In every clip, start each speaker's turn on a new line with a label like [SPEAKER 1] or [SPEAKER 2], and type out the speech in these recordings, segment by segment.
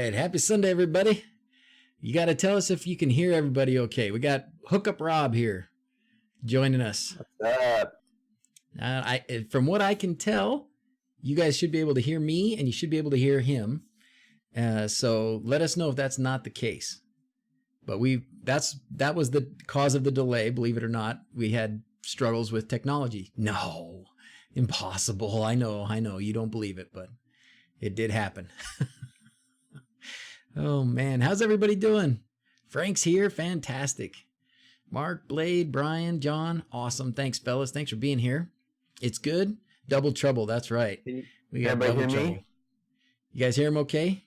[SPEAKER 1] right. Happy Sunday, everybody. You got to tell us if you can hear everybody okay. We got Hookup Rob here joining us.
[SPEAKER 2] What's up?
[SPEAKER 1] From what I can tell, you guys should be able to hear me and you should be able to hear him. So let us know if that's not the case. But that was the cause of the delay, believe it or not. We had struggles with technology. No, impossible. I know. You don't believe it, but it did happen. Oh, man. How's everybody doing? Frank's here. Fantastic. Mark, Blade, Brian, John. Awesome. Thanks, fellas. Thanks for being here. It's good. Double trouble. That's right. We got double trouble. You guys hear him okay?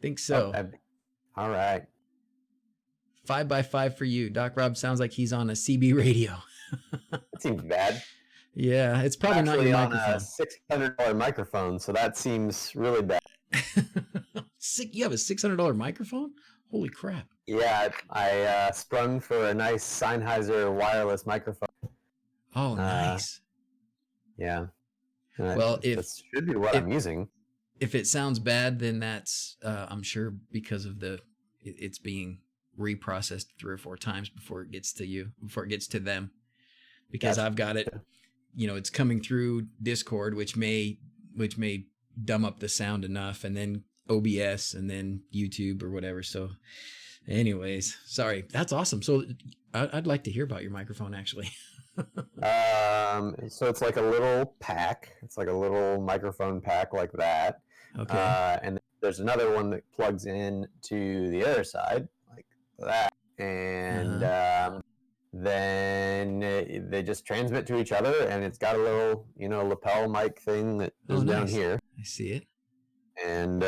[SPEAKER 1] Think so.
[SPEAKER 2] All right.
[SPEAKER 1] 5x5 for you. Doc Rob sounds like he's on a CB radio.
[SPEAKER 2] That seems bad.
[SPEAKER 1] Yeah, it's probably not your microphone.
[SPEAKER 2] On a $600 microphone, so that seems really bad.
[SPEAKER 1] You have a $600 microphone? Holy crap.
[SPEAKER 2] Yeah, I sprung for a nice Sennheiser wireless microphone.
[SPEAKER 1] Oh, nice.
[SPEAKER 2] Yeah.
[SPEAKER 1] Well,
[SPEAKER 2] that should be what I'm using.
[SPEAKER 1] If it sounds bad, then that's, I'm sure, because of it's being reprocessed 3 or 4 times before it gets to you, before it gets to them. Because I've got it, it's coming through Discord, which may dumb up the sound enough, and then OBS, and then YouTube or whatever. So anyways, sorry. That's awesome. So I'd like to hear about your microphone, actually.
[SPEAKER 2] So it's like a little pack. It's like a little microphone pack like that.
[SPEAKER 1] Okay.
[SPEAKER 2] And there's another one that plugs in to the other side like that. And then they just transmit to each other, and it's got a little, lapel mic thing that goes down here.
[SPEAKER 1] I see it.
[SPEAKER 2] And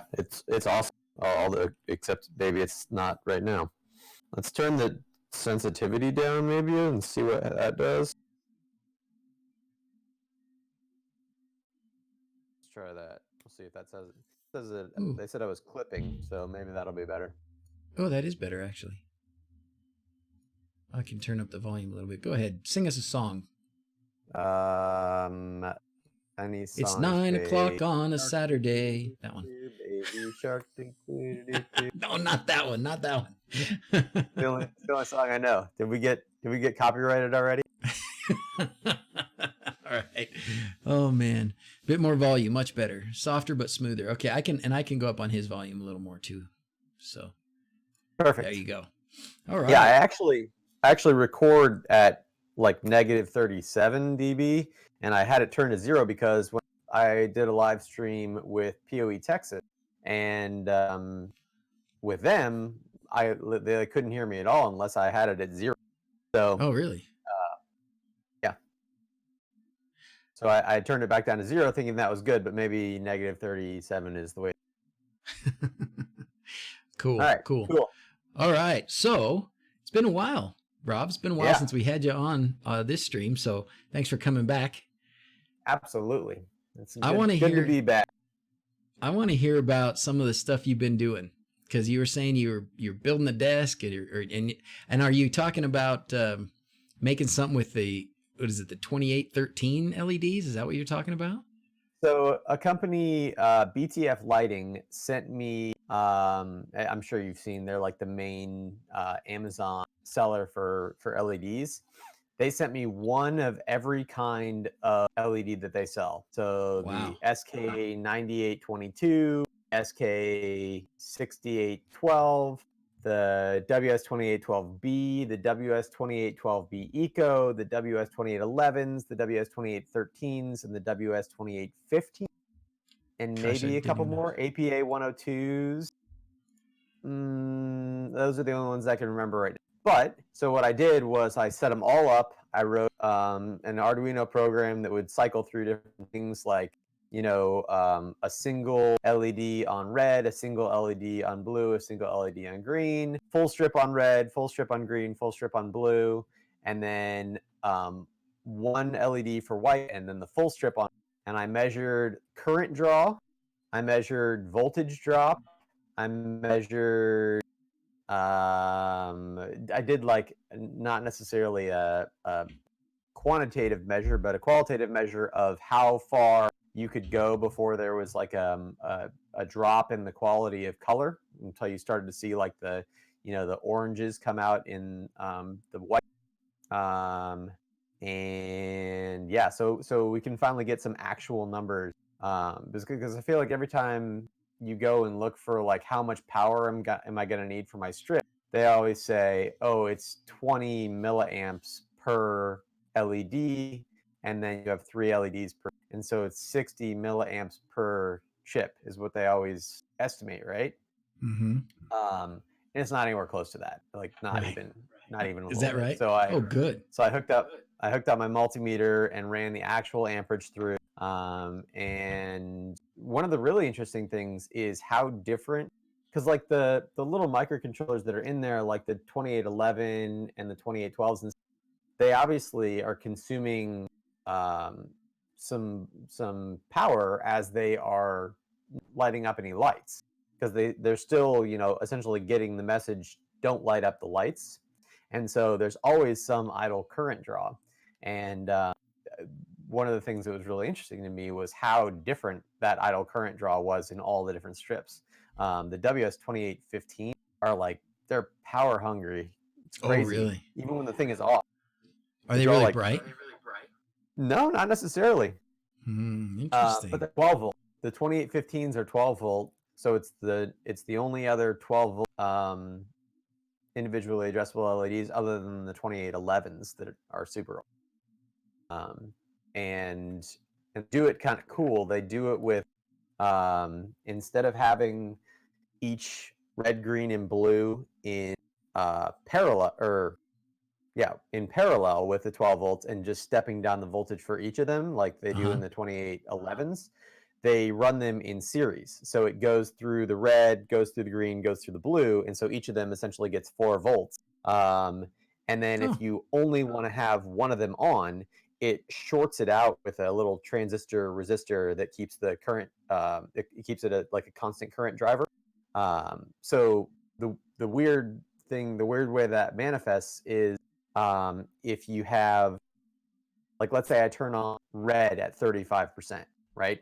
[SPEAKER 2] it's awesome. Except maybe it's not right now. Let's turn the sensitivity down maybe and see what that does. Let's try that. We'll see if that says it. They said I was clipping, so maybe that'll be better.
[SPEAKER 1] Oh, that is better, actually. I can turn up the volume a little bit. Go ahead. Sing us a song.
[SPEAKER 2] Any song.
[SPEAKER 1] It's 9 o'clock on a Saturday. That one.
[SPEAKER 2] Baby shark.
[SPEAKER 1] No, not that one. Not that one.
[SPEAKER 2] the only song I know. Did we get copyrighted already?
[SPEAKER 1] All right. Oh man, bit more volume, much better, softer but smoother. Okay, I can go up on his volume a little more too. So
[SPEAKER 2] perfect.
[SPEAKER 1] There you go. All right.
[SPEAKER 2] Yeah, I actually record at like -37 dB, and I had it turned to 0 because when I did a live stream with PoE Texas, and with them, they couldn't hear me at all unless I had it at 0. So.
[SPEAKER 1] Oh, really?
[SPEAKER 2] Yeah. So I turned it back down to 0, thinking that was good, but maybe -37 is the way.
[SPEAKER 1] Cool.
[SPEAKER 2] All right.
[SPEAKER 1] Cool. All right. So it's been a while, Rob. It's been a while since we had you on this stream. So thanks for coming back.
[SPEAKER 2] Absolutely.
[SPEAKER 1] I want to hear
[SPEAKER 2] to be back.
[SPEAKER 1] I want to hear about some of the stuff you've been doing, because you were saying you're building a desk, and are you talking about making something with the 2813 LEDs? Is that what you're talking about?
[SPEAKER 2] So a company, BTF Lighting, sent me. I'm sure you've seen. They're like the main Amazon seller for LEDs. They sent me one of every kind of LED that they sell. So the SK9822, SK6812, the WS2812B, the WS2812B Eco, the WS2811s, the WS2813s, and the WS2815, and maybe a couple more APA 102s. Those are the only ones I can remember right now. But so what I did was I set them all up. I wrote an Arduino program that would cycle through different things like, a single LED on red, a single LED on blue, a single LED on green, full strip on red, full strip on green, full strip on blue, and then one LED for white, and then the full strip on. And I measured current draw. I measured voltage drop. I measured. I did like not necessarily a quantitative measure, but a qualitative measure of how far you could go before there was like a drop in the quality of color until you started to see like the the oranges come out in the white. And yeah, so we can finally get some actual numbers, because I feel like every time you go and look for like how much power am I going to need for my strip, they always say, oh, it's 20 milliamps per LED, and then you have 3 LEDs per, and so it's 60 milliamps per chip is what they always estimate, right?
[SPEAKER 1] Mm-hmm.
[SPEAKER 2] And it's not anywhere close to that, like not
[SPEAKER 1] Right.
[SPEAKER 2] even not even a
[SPEAKER 1] Is
[SPEAKER 2] little
[SPEAKER 1] that
[SPEAKER 2] bit.
[SPEAKER 1] right?
[SPEAKER 2] So
[SPEAKER 1] Oh, good.
[SPEAKER 2] I hooked up my multimeter and ran the actual amperage through. And one of the really interesting things is how different, because like the little microcontrollers that are in there, like the 2811 and the 2812s, and they obviously are consuming um, some power as they are lighting up any lights, because they're still essentially getting the message, don't light up the lights. And so there's always some idle current draw. And one of the things that was really interesting to me was how different that idle current draw was in all the different strips. The WS2815 are like, they're power hungry. It's
[SPEAKER 1] Oh,
[SPEAKER 2] crazy.
[SPEAKER 1] really?
[SPEAKER 2] Even when the thing is off,
[SPEAKER 1] Are
[SPEAKER 2] they
[SPEAKER 1] they
[SPEAKER 2] draw
[SPEAKER 1] really
[SPEAKER 2] like,
[SPEAKER 1] bright?
[SPEAKER 2] no, not necessarily. But
[SPEAKER 1] Interesting.
[SPEAKER 2] they're 12 volt. The 2815s are 12 volt, so it's the only other 12 volt individually addressable LEDs other than the 2811s that are super. Um, and do it kind of cool. They do it with instead of having each red, green, and blue in parallel, or yeah, in parallel with the 12 volts, and just stepping down the voltage for each of them like they do
[SPEAKER 1] Uh-huh.
[SPEAKER 2] in the 2811s. They run them in series. So it goes through the red, goes through the green, goes through the blue. And so each of them essentially gets 4 volts. And then
[SPEAKER 1] Oh,
[SPEAKER 2] if you only want to have one of them on, it shorts it out with a little transistor resistor that keeps the current, it keeps it like a constant current driver. So the weird thing, the weird way that manifests is if you have, like, let's say I turn on red at 35%, right?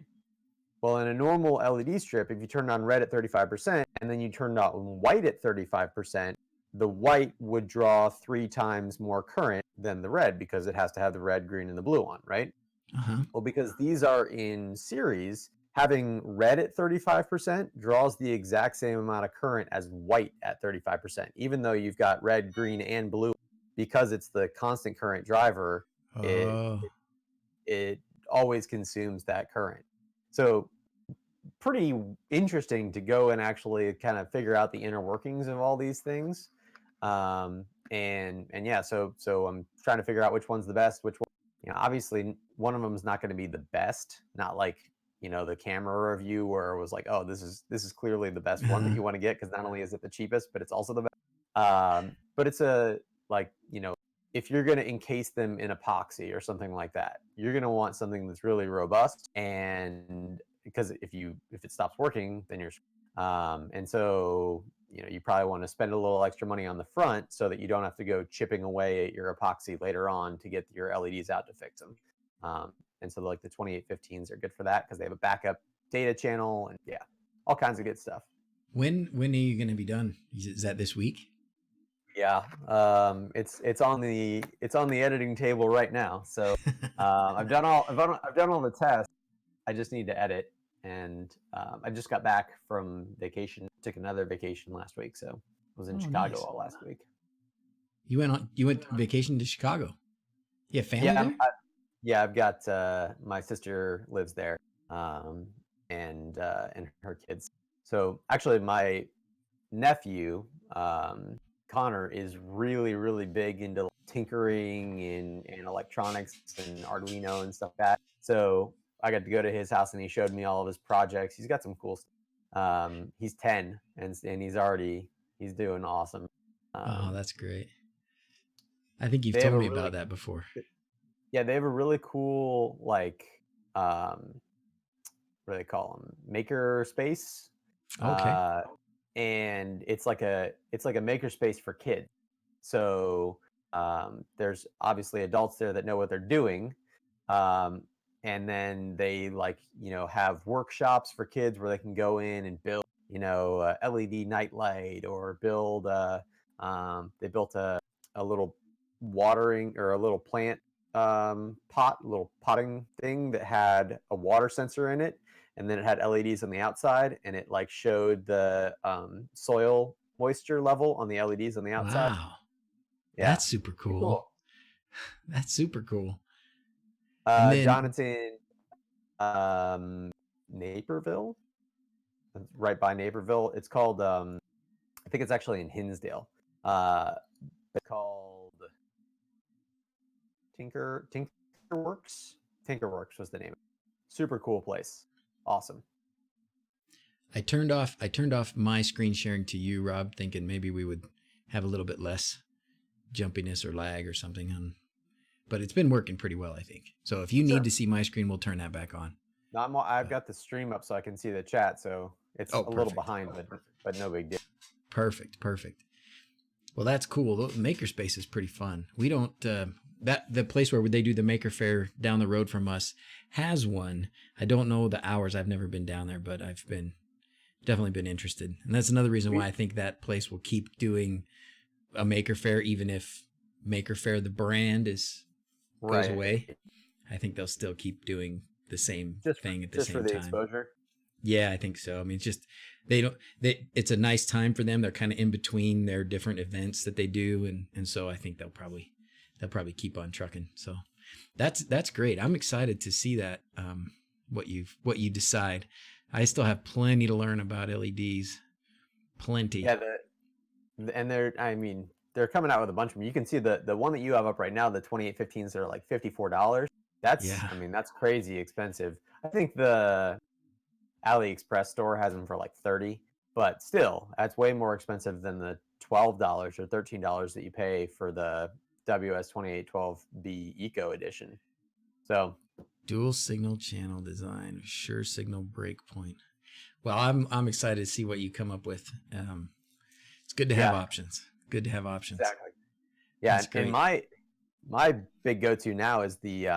[SPEAKER 2] Well, in a normal LED strip, if you turn on red at 35% and then you turned on white at 35%, the white would draw 3 times more current than the red because it has to have the red, green, and the blue on, right?
[SPEAKER 1] uh-huh.
[SPEAKER 2] Well, because these are in series, having red at 35% draws the exact same amount of current as white at 35%, even though you've got red, green, and blue. Because it's the constant current driver, it
[SPEAKER 1] Oh,
[SPEAKER 2] it always consumes that current. So pretty interesting to go and actually kind of figure out the inner workings of all these things. And yeah, so I'm trying to figure out which one's the best, which one, obviously one of them is not going to be the best, not like the camera review where it was like, oh, this is clearly the best one that
[SPEAKER 1] uh-huh.
[SPEAKER 2] you want to get, because not only is it the cheapest but it's also the best. But it's a, like, if you're going to encase them in epoxy or something like that, you're going to want something that's really robust, and because if it stops working, then you're and so you probably want to spend a little extra money on the front so that you don't have to go chipping away at your epoxy later on to get your LEDs out to fix them. And so like the 2815s are good for that because they have a backup data channel, and yeah, all kinds of good stuff.
[SPEAKER 1] When are you going to be done? Is that this week?
[SPEAKER 2] Yeah, it's on the editing table right now. So I've done all the tests. I just need to edit, and I just got back from vacation. Took another vacation last week, so was in
[SPEAKER 1] Oh,
[SPEAKER 2] Chicago
[SPEAKER 1] nice.
[SPEAKER 2] all last week.
[SPEAKER 1] You went vacation to Chicago. You have family
[SPEAKER 2] Yeah,
[SPEAKER 1] there?
[SPEAKER 2] I've got my sister lives there, um, and her kids. So actually, my nephew Connor is really really big into tinkering and electronics and Arduino and stuff like that. So I got to go to his house and he showed me all of his projects. He's got some cool stuff. He's 10 and he's doing awesome.
[SPEAKER 1] Oh,
[SPEAKER 2] Um,
[SPEAKER 1] that's great. I think you've
[SPEAKER 2] they have
[SPEAKER 1] told
[SPEAKER 2] a
[SPEAKER 1] me
[SPEAKER 2] really
[SPEAKER 1] about that before.
[SPEAKER 2] Yeah, they have a really cool, like, um, what do they call them, maker space.
[SPEAKER 1] Okay.
[SPEAKER 2] uh, and it's like a maker space for kids. So there's obviously adults there that know what they're doing, um, and then they have workshops for kids where they can go in and build a LED nightlight, or build they built a little watering, or a little plant little potting thing that had a water sensor in it, and then it had LEDs on the outside, and it showed the soil moisture level on the LEDs on the outside.
[SPEAKER 1] Wow.
[SPEAKER 2] Yeah,
[SPEAKER 1] That's super
[SPEAKER 2] pretty
[SPEAKER 1] cool.
[SPEAKER 2] cool.
[SPEAKER 1] That's super cool. And then,
[SPEAKER 2] John, it's in Naperville, right by Naperville. It's called I think it's actually in Hinsdale. It's called Tinkerworks. Tinkerworks was the name. Super cool place. Awesome.
[SPEAKER 1] I turned off my screen sharing to you, Rob, thinking maybe we would have a little bit less jumpiness or lag or something. But it's been working pretty well, I think. So if you need to see my screen, we'll turn that back on.
[SPEAKER 2] No, I've got the stream up so I can see the chat, so it's a little behind, but no big deal.
[SPEAKER 1] Perfect. Well, that's cool. The Makerspace is pretty fun. We don't the place where they do the Maker Fair down the road from us has one. I don't know the hours. I've never been down there, but I've definitely been interested. And that's another reason why I think that place will keep doing a Maker Fair, even if Maker Fair the brand goes away. I think they'll still keep doing the same thing at the same time. Just for the
[SPEAKER 2] exposure.
[SPEAKER 1] Yeah, I think so. I mean, it's just it's a nice time for them. They're kind of in between their different events that they do, and so I think they'll probably keep on trucking. So that's great. I'm excited to see that what you decide. I still have plenty to learn about LEDs. Plenty.
[SPEAKER 2] Yeah, and they're coming out with a bunch of them. You can see the one that you have up right now, the 2815s are like $54. That's that's crazy expensive. I think the AliExpress store has them for like $30, but still, that's way more expensive than the $12 or $13 that you pay for the WS2812B Eco Edition. So,
[SPEAKER 1] dual signal channel design, sure signal breakpoint. Well, I'm excited to see what you come up with. It's good to have options. Good to have options.
[SPEAKER 2] Exactly. Yeah, and my big go-to now is the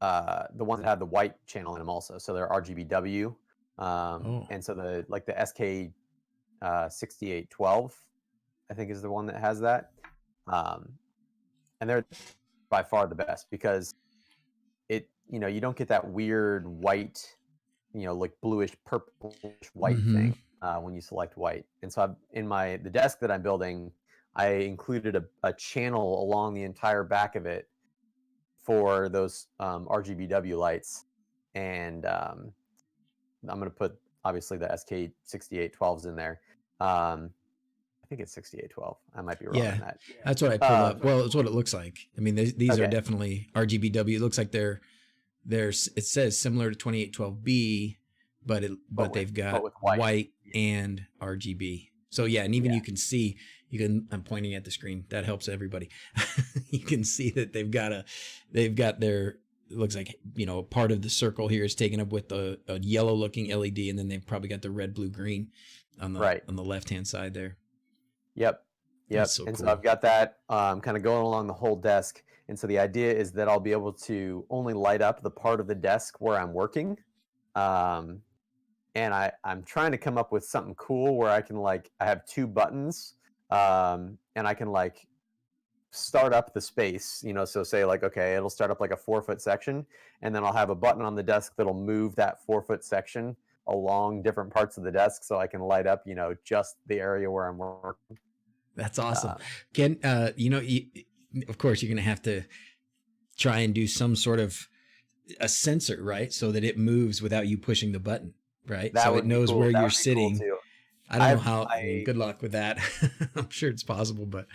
[SPEAKER 2] ones that have the white channel in them also. So they're RGBW, and so the SK 6812, I think, is the one that has that, and they're by far the best because you don't get that weird white, like bluish purplish white thing when you select white. And so the desk that I'm building, I included a channel along the entire back of it for those RGBW lights, and I'm going to put obviously the SK6812s in there. I think it's 6812. I might be wrong on that.
[SPEAKER 1] That's what I pulled up. Well, it's what it looks like. I mean, these are definitely RGBW. It looks like they're it says similar to 2812B, but they've got white and RGB. So yeah, and even you can see, I'm pointing at the screen. That helps everybody. You can see that they've got their, it looks like, part of the circle here is taken up with a yellow looking LED, and then they've probably got the red, blue, green on the left-hand side there.
[SPEAKER 2] Yep. So and cool. So I've got that kind of going along the whole desk. And so the idea is that I'll be able to only light up the part of the desk where I'm working. And I'm trying to come up with something cool where I can I have two buttons, and I can start up the space, so say okay, it'll start up like a 4-foot section, and then I'll have a button on the desk that'll move that 4-foot section along different parts of the desk so I can light up, just the area where I'm working.
[SPEAKER 1] That's awesome. Ken, of course you're going to have to try and do some sort of a sensor, right? So that it moves without you pushing the button, right? So it knows where you're sitting. Cool, I don't know how, good luck with that. I'm sure it's possible, but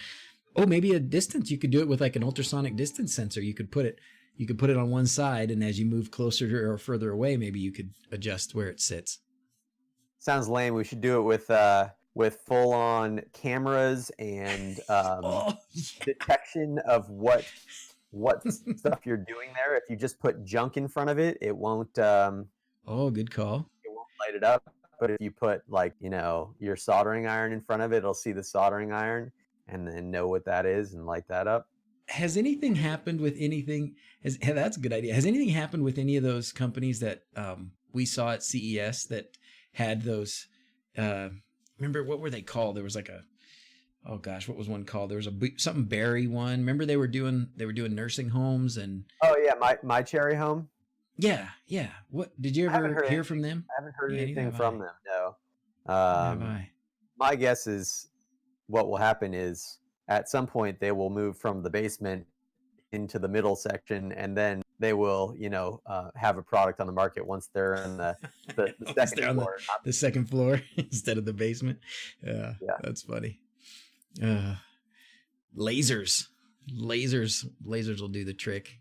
[SPEAKER 1] maybe a distance. You could do it with like an ultrasonic distance sensor. You could put it on one side, and as you move closer to or further away, maybe you could adjust where it sits.
[SPEAKER 2] Sounds lame. We should do it with full-on cameras and detection of what stuff you're doing there. If you just put junk in front of it, it won't.
[SPEAKER 1] Good call.
[SPEAKER 2] It won't light it up. But if you put your soldering iron in front of it, it'll see the soldering iron and then know what that is and light that up.
[SPEAKER 1] has anything happened with anything? That's a good idea. Has anything happened with any of those companies that we saw at CES that had those? Uh, Remember what were they called? There was like a oh gosh, what was one called? There was something berry one. Remember they were doing nursing homes and
[SPEAKER 2] Oh yeah, my cherry home.
[SPEAKER 1] yeah, yeah. What did you ever hear from them?
[SPEAKER 2] I haven't heard
[SPEAKER 1] Yeah, neither
[SPEAKER 2] anything
[SPEAKER 1] have
[SPEAKER 2] from
[SPEAKER 1] I.
[SPEAKER 2] them. No.
[SPEAKER 1] Neither have I.
[SPEAKER 2] My guess is what will happen is at some point they will move from the basement into the middle section, and then they will, have a product on the market once they're in the
[SPEAKER 1] Once
[SPEAKER 2] second
[SPEAKER 1] they're on
[SPEAKER 2] floor.
[SPEAKER 1] the second floor instead of the basement. Yeah,
[SPEAKER 2] Yeah.
[SPEAKER 1] that's funny. Uh, lasers, lasers will do the trick.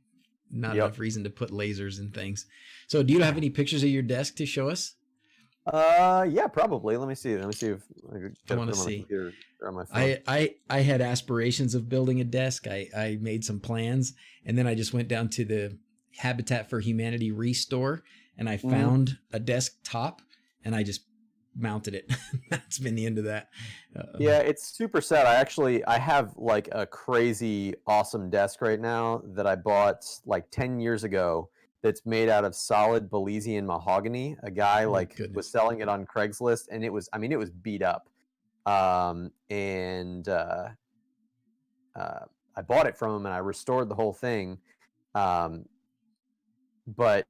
[SPEAKER 1] Not
[SPEAKER 2] Yep.
[SPEAKER 1] enough reason to put lasers in things. So, do you have any pictures of your desk to show us?
[SPEAKER 2] Yeah, probably. Let me see if I could
[SPEAKER 1] I
[SPEAKER 2] put
[SPEAKER 1] want
[SPEAKER 2] them
[SPEAKER 1] to
[SPEAKER 2] on the
[SPEAKER 1] see.
[SPEAKER 2] computer or on my phone.
[SPEAKER 1] I had aspirations of building a desk. I made some plans, and then I just went down to the Habitat for Humanity Restore, and I found a desktop, and I just mounted it. That's been the end of that.
[SPEAKER 2] Yeah, it's super sad. I have like a crazy awesome desk right now that I bought like 10 years ago that's made out of solid Belizean mahogany. A guy
[SPEAKER 1] Oh
[SPEAKER 2] like was
[SPEAKER 1] goodness.
[SPEAKER 2] selling it on Craigslist, and it was beat up. And I bought it from him and I restored the whole thing. Um, but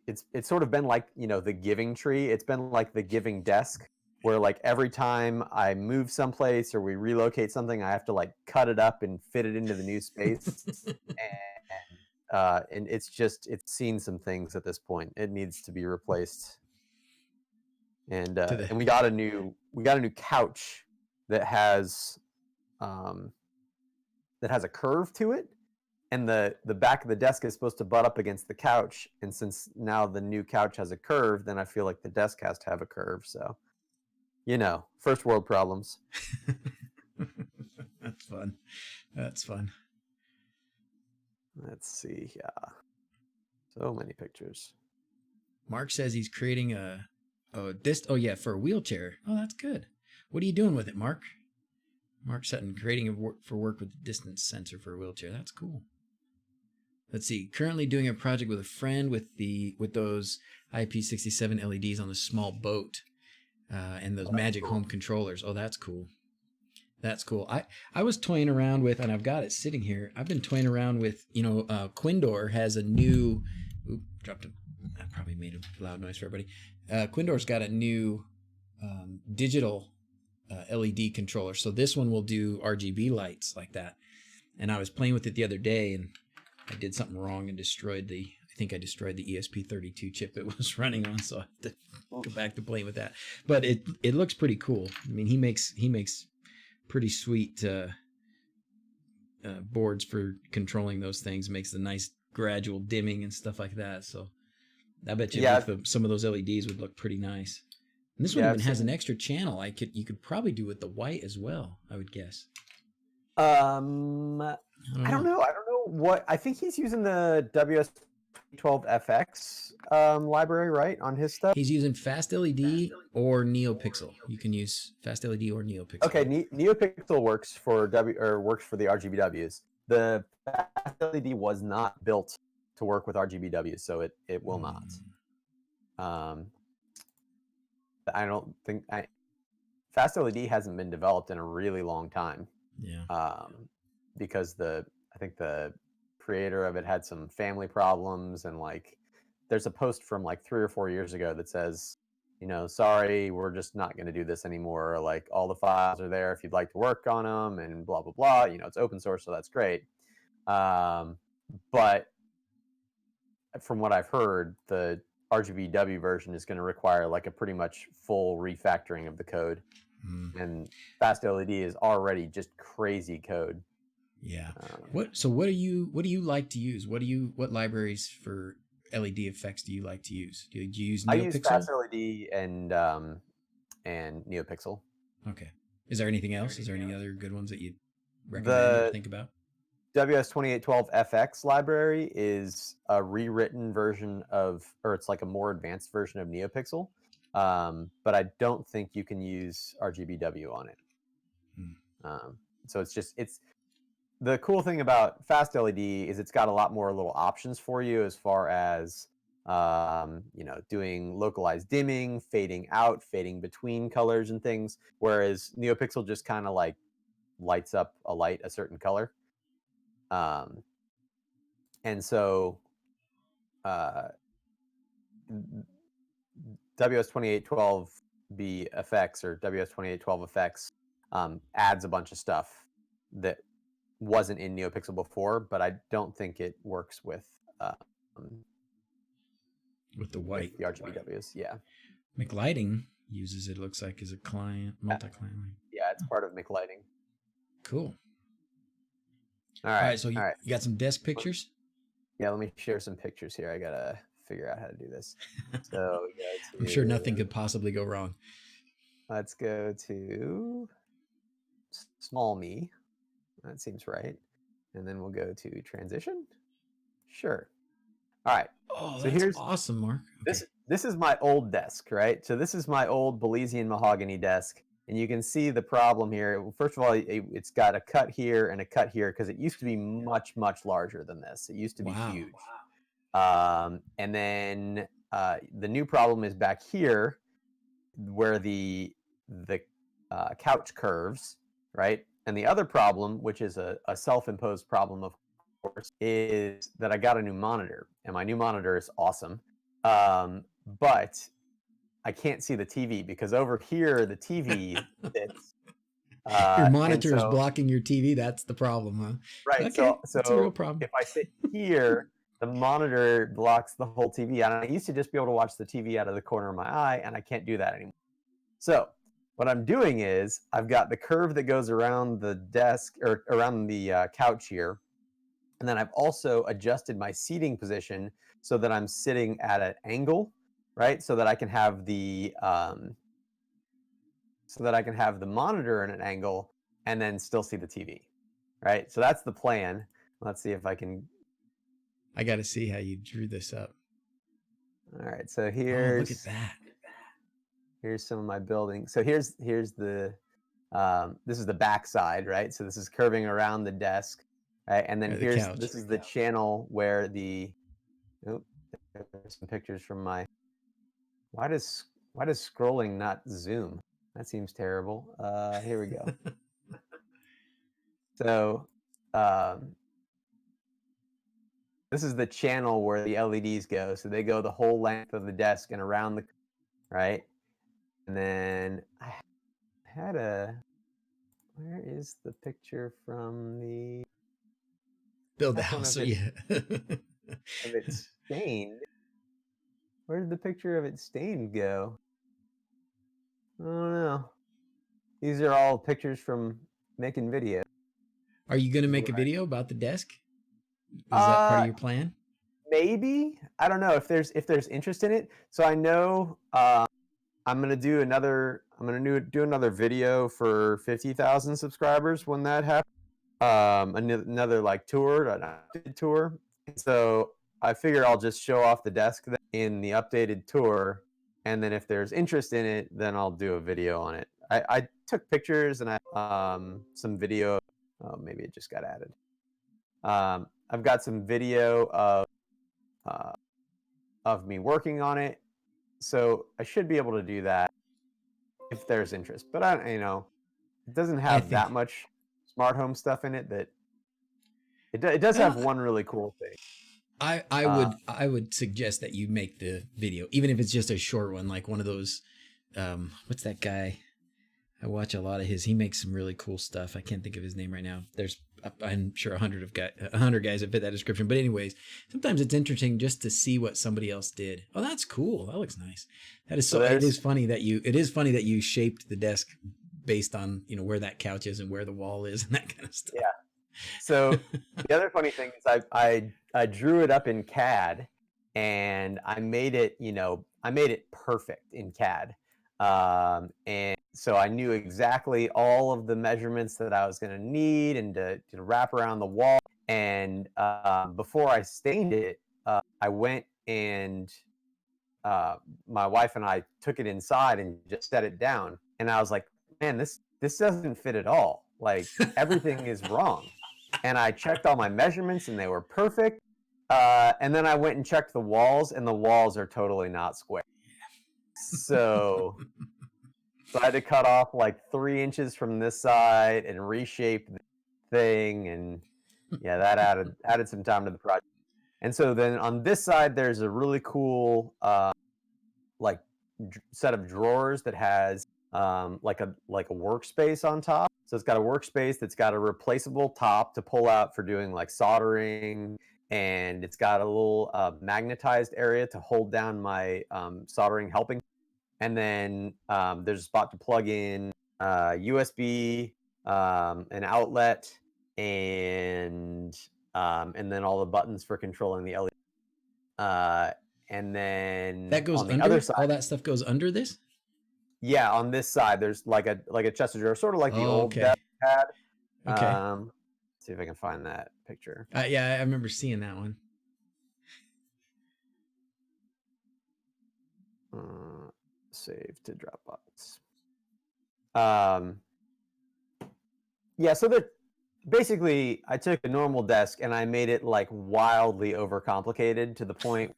[SPEAKER 2] it's sort of been like, the giving tree. It's been like the giving desk, where like every time I move someplace or we relocate something, I have to like cut it up and fit it into the new space. And it's seen some things at this point. It needs to be replaced. And
[SPEAKER 1] To the
[SPEAKER 2] and we got a new couch that has a curve to it, and the back of the desk is supposed to butt up against the couch. And since now the new couch has a curve, then I feel like the desk has to have a curve. So, first world problems.
[SPEAKER 1] That's fun. That's fun.
[SPEAKER 2] Let's see. Yeah, so many pictures.
[SPEAKER 1] Mark says he's creating oh yeah, for a wheelchair. Oh, that's good. What are you doing with it, Mark? Mark Sutton creating for work with the distance sensor for a wheelchair. That's cool. Let's see. Currently doing a project with a friend with those IP67 LEDs on the small boat, and those magic home controllers. Oh, that's cool. That's cool. I was toying around with, and I've got it sitting here. I've been toying around with, Quindor has a new. Oop, dropped it. I probably made a loud noise for everybody. Quindor's got a new digital LED controller. So this one will do RGB lights like that. And I was playing with it the other day, and I did something wrong and destroyed I think I destroyed the ESP32 chip it was running on. So I have to go back to playing with that. But it looks pretty cool. I mean, he makes pretty sweet boards for controlling those things. Makes the nice gradual dimming and stuff like that. So I bet you some of those LEDs would look pretty nice. And this one even has an extra channel. You could probably do with the white as well, I would guess.
[SPEAKER 2] I don't know. I don't know what. I think he's using the WS12FX library, right, on his stuff.
[SPEAKER 1] He's using Fast LED or NeoPixel. You can use Fast LED or NeoPixel.
[SPEAKER 2] Okay, NeoPixel works for the RGBWs. The Fast LED was not built to work with RGBWs, so it will not. I don't think Fast LED hasn't been developed in a really long time.
[SPEAKER 1] Yeah.
[SPEAKER 2] Because I think the creator of it had some family problems, and like there's a post from like 3 or 4 years ago that says, sorry, we're just not going to do this anymore. Like all the files are there if you'd like to work on them, and blah blah blah. It's open source, so that's great. But from what I've heard, the RGBW version is going to require like a pretty much full refactoring of the code. And Fast LED is already just crazy code.
[SPEAKER 1] Yeah. What do you like to use? What libraries for LED effects do you like to use? Do you use NeoPixel?
[SPEAKER 2] I use Fast LED and NeoPixel.
[SPEAKER 1] Okay. Is there anything else? Is there any other good ones that you'd recommend or think about?
[SPEAKER 2] WS2812FX library is a rewritten version or it's like a more advanced version of NeoPixel. But I don't think you can use RGBW on it. So the cool thing about fast LED is it's got a lot more little options for you as far as doing localized dimming, fading out, fading between colors and things. Whereas NeoPixel just kind of like lights up a certain color. And so WS2812B effects or WS2812 effects adds a bunch of stuff that wasn't in NeoPixel before, but I don't think it works with
[SPEAKER 1] the white,
[SPEAKER 2] with the RGBWs. Yeah.
[SPEAKER 1] McLighting uses it. Looks like as a client, multi-client.
[SPEAKER 2] Yeah, it's part of McLighting.
[SPEAKER 1] Cool.
[SPEAKER 2] All right.
[SPEAKER 1] So you got some desk pictures?
[SPEAKER 2] Yeah, let me share some pictures here. I gotta figure out how to do this. So
[SPEAKER 1] I'm sure nothing could possibly go wrong.
[SPEAKER 2] Let's go to small me. That seems right. And then we'll go to transition. Sure. All right.
[SPEAKER 1] Oh, so here's awesome, Mark.
[SPEAKER 2] Okay. This is my old desk, right? So this is my old Belizean mahogany desk. And you can see the problem here. First of all, it's got a cut here and a cut here because it used to be much, much larger than this. It used to be huge. And then the new problem is back here where the couch curves, right? And the other problem, which is a self-imposed problem, of course, is that I got a new monitor. And my new monitor is awesome. But I can't see the TV because over here the TV sits.
[SPEAKER 1] Your monitor is blocking your TV. That's the problem, huh?
[SPEAKER 2] Right.
[SPEAKER 1] Okay.
[SPEAKER 2] So
[SPEAKER 1] that's a real problem.
[SPEAKER 2] If I sit here, the monitor blocks the whole TV. And I used to just be able to watch the TV out of the corner of my eye, and I can't do that anymore. So what I'm doing is I've got the curve that goes around the desk or around the couch here. And then I've also adjusted my seating position so that I'm sitting at an angle, right? So that I can have the monitor in an angle and then still see the TV, right? So that's the plan. Let's see if I can.
[SPEAKER 1] I got to see how you drew this up.
[SPEAKER 2] All right, so here's.
[SPEAKER 1] Look at that.
[SPEAKER 2] Here's some of my building. So here's the. This is the back side, right? So this is curving around the desk, right? And then this is the channel where the. Oh, there's some pictures from my. Why does scrolling not zoom? That seems terrible. Here we go. So this is the channel where the LEDs go. So they go the whole length of the desk and around the, right? And then I had where is the picture from the
[SPEAKER 1] build the house? So yeah.
[SPEAKER 2] Of it stained. Where did the picture of it stained go? I don't know. These are all pictures from making videos.
[SPEAKER 1] Are you going to make a video about the desk? Is that part of your plan?
[SPEAKER 2] Maybe. I don't know if there's interest in it. So I know I'm going to do another video for 50,000 subscribers when that happens. Another like tour, an updated tour. So I figure I'll just show off the desk in the updated tour, and then if there's interest in it, then I'll do a video on it. I took pictures and some video. Oh, maybe it just got added. I've got some video of me working on it, so I should be able to do that if there's interest. But it doesn't have that much smart home stuff in it. That it does have one really cool thing.
[SPEAKER 1] I would suggest that you make the video, even if it's just a short one, like one of those. What's that guy? I watch a lot of his. He makes some really cool stuff. I can't think of his name right now. There's, I'm sure 100 guys that fit that description. But anyways, sometimes it's interesting just to see what somebody else did. Oh, that's cool. That looks nice. That is so. It is funny that you shaped the desk based on where that couch is and where the wall is and that kind of stuff.
[SPEAKER 2] Yeah. So the other funny thing is I drew it up in CAD, and I made it perfect in CAD. And so I knew exactly all of the measurements that I was going to need and to wrap around the wall. And before I stained it, I went and my wife and I took it inside and just set it down. And I was like, man, this doesn't fit at all. Like everything is wrong. and I checked all my measurements and they were perfect. And then I went and checked the walls, and the walls are totally not square. So I had to cut off like 3 inches from this side and reshape the thing, and yeah, that added some time to the project. And so then on this side, there's a really cool like set of drawers that has like a workspace on top. So it's got a workspace that's got a replaceable top to pull out for doing like soldering, and it's got a little magnetized area to hold down my soldering helping. And then there's a spot to plug in USB, an outlet, and then all the buttons for controlling the LED. And then
[SPEAKER 1] that goes
[SPEAKER 2] on the
[SPEAKER 1] under
[SPEAKER 2] other side,
[SPEAKER 1] all that stuff goes under this.
[SPEAKER 2] yeah, on this side, there's like a chest of drawers, sort of like the old
[SPEAKER 1] okay.
[SPEAKER 2] desk pad.
[SPEAKER 1] Okay.
[SPEAKER 2] See if I can find that picture.
[SPEAKER 1] Yeah, I remember seeing that one.
[SPEAKER 2] Save to Dropbox. Yeah, so that basically I took a normal desk and I made it like wildly overcomplicated to the point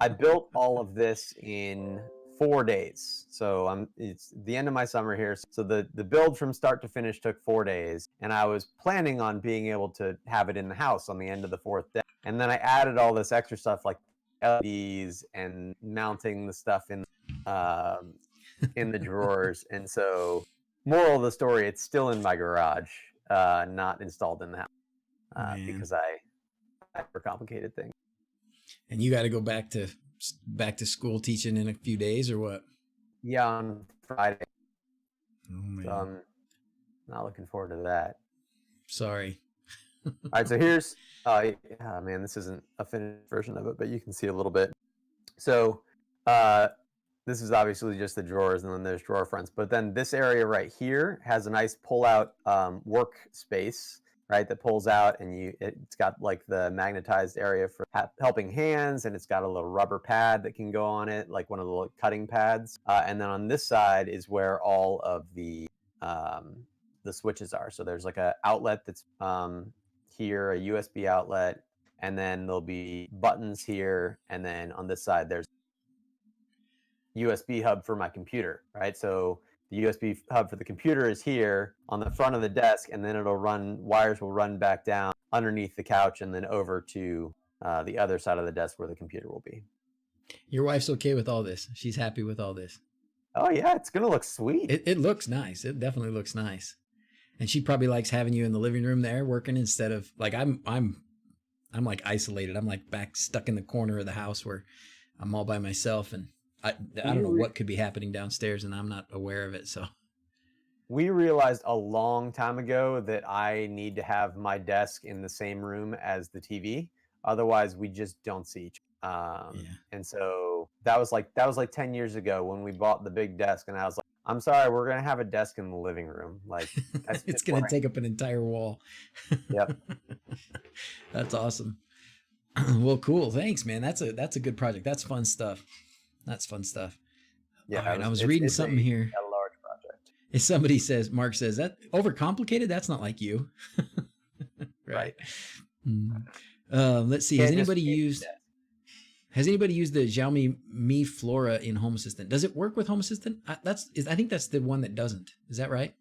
[SPEAKER 2] I built all of this in 4 days. So it's the end of my summer here. So the build from start to finish took 4 days, and I was planning on being able to have it in the house on the end of the 4th day. And then I added all this extra stuff like LEDs and mounting the stuff in the drawers. And so, moral of the story, it's still in my garage, not installed in the house because I overcomplicated things.
[SPEAKER 1] And you got to go back to school teaching in a few days, or what?
[SPEAKER 2] Yeah, on Friday.
[SPEAKER 1] Oh, man.
[SPEAKER 2] So I'm not looking forward to that.
[SPEAKER 1] Sorry.
[SPEAKER 2] All right, so here's man, this isn't a finished version of it, but you can see a little bit. So this is obviously just the drawers, and then there's drawer fronts. But then this area right here has a nice pull-out workspace, right, that pulls out, and it's got like the magnetized area for helping hands, and it's got a little rubber pad that can go on it, like one of the little cutting pads. And then on this side is where all of the switches are. So there's like a outlet that's here, a USB outlet, and then there'll be buttons here, and then on this side there's USB hub for my computer, right? So the USB hub for the computer is here on the front of the desk, and then wires will run back down underneath the couch and then over to the other side of the desk where the computer will be.
[SPEAKER 1] Your wife's okay with all this? She's happy with all this?
[SPEAKER 2] Oh yeah, it's gonna look sweet.
[SPEAKER 1] It looks nice. It definitely looks nice. And she probably likes having you in the living room there working instead of like I'm like isolated. I'm like back stuck in the corner of the house where I'm all by myself, and I don't know what could be happening downstairs, and I'm not aware of it. So
[SPEAKER 2] we realized a long time ago that I need to have my desk in the same room as the TV. Otherwise, we just don't see each other. And so that was like 10 years ago when we bought the big desk, and I was like, I'm sorry, we're gonna have a desk in the living room. Like
[SPEAKER 1] it's gonna take up an entire wall.
[SPEAKER 2] Yep.
[SPEAKER 1] That's awesome. Well, cool. Thanks, man. That's a good project. That's fun stuff. Yeah. Right, I was reading something here.
[SPEAKER 2] A large project.
[SPEAKER 1] If somebody says, Mark says, that overcomplicated, that's not like you. Right. Let's see. Has anybody used the Xiaomi Mi Flora in Home Assistant? Does it work with Home Assistant? I think that's the one that doesn't. Is that right?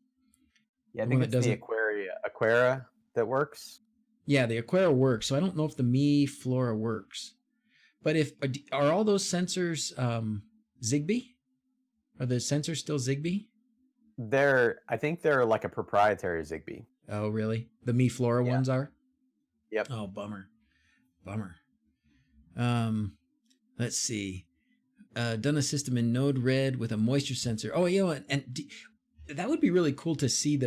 [SPEAKER 2] Yeah, I think it's the Aquara that works.
[SPEAKER 1] Yeah, the Aquara works. So I don't know if the Mi Flora works. But are all those sensors Zigbee? Are the sensors still Zigbee?
[SPEAKER 2] I think they're like a proprietary Zigbee.
[SPEAKER 1] Oh, really? The Mi Flora ones are?
[SPEAKER 2] Yep.
[SPEAKER 1] Oh, bummer. Let's see. Done a system in Node Red with a moisture sensor. Oh, that would be really cool to see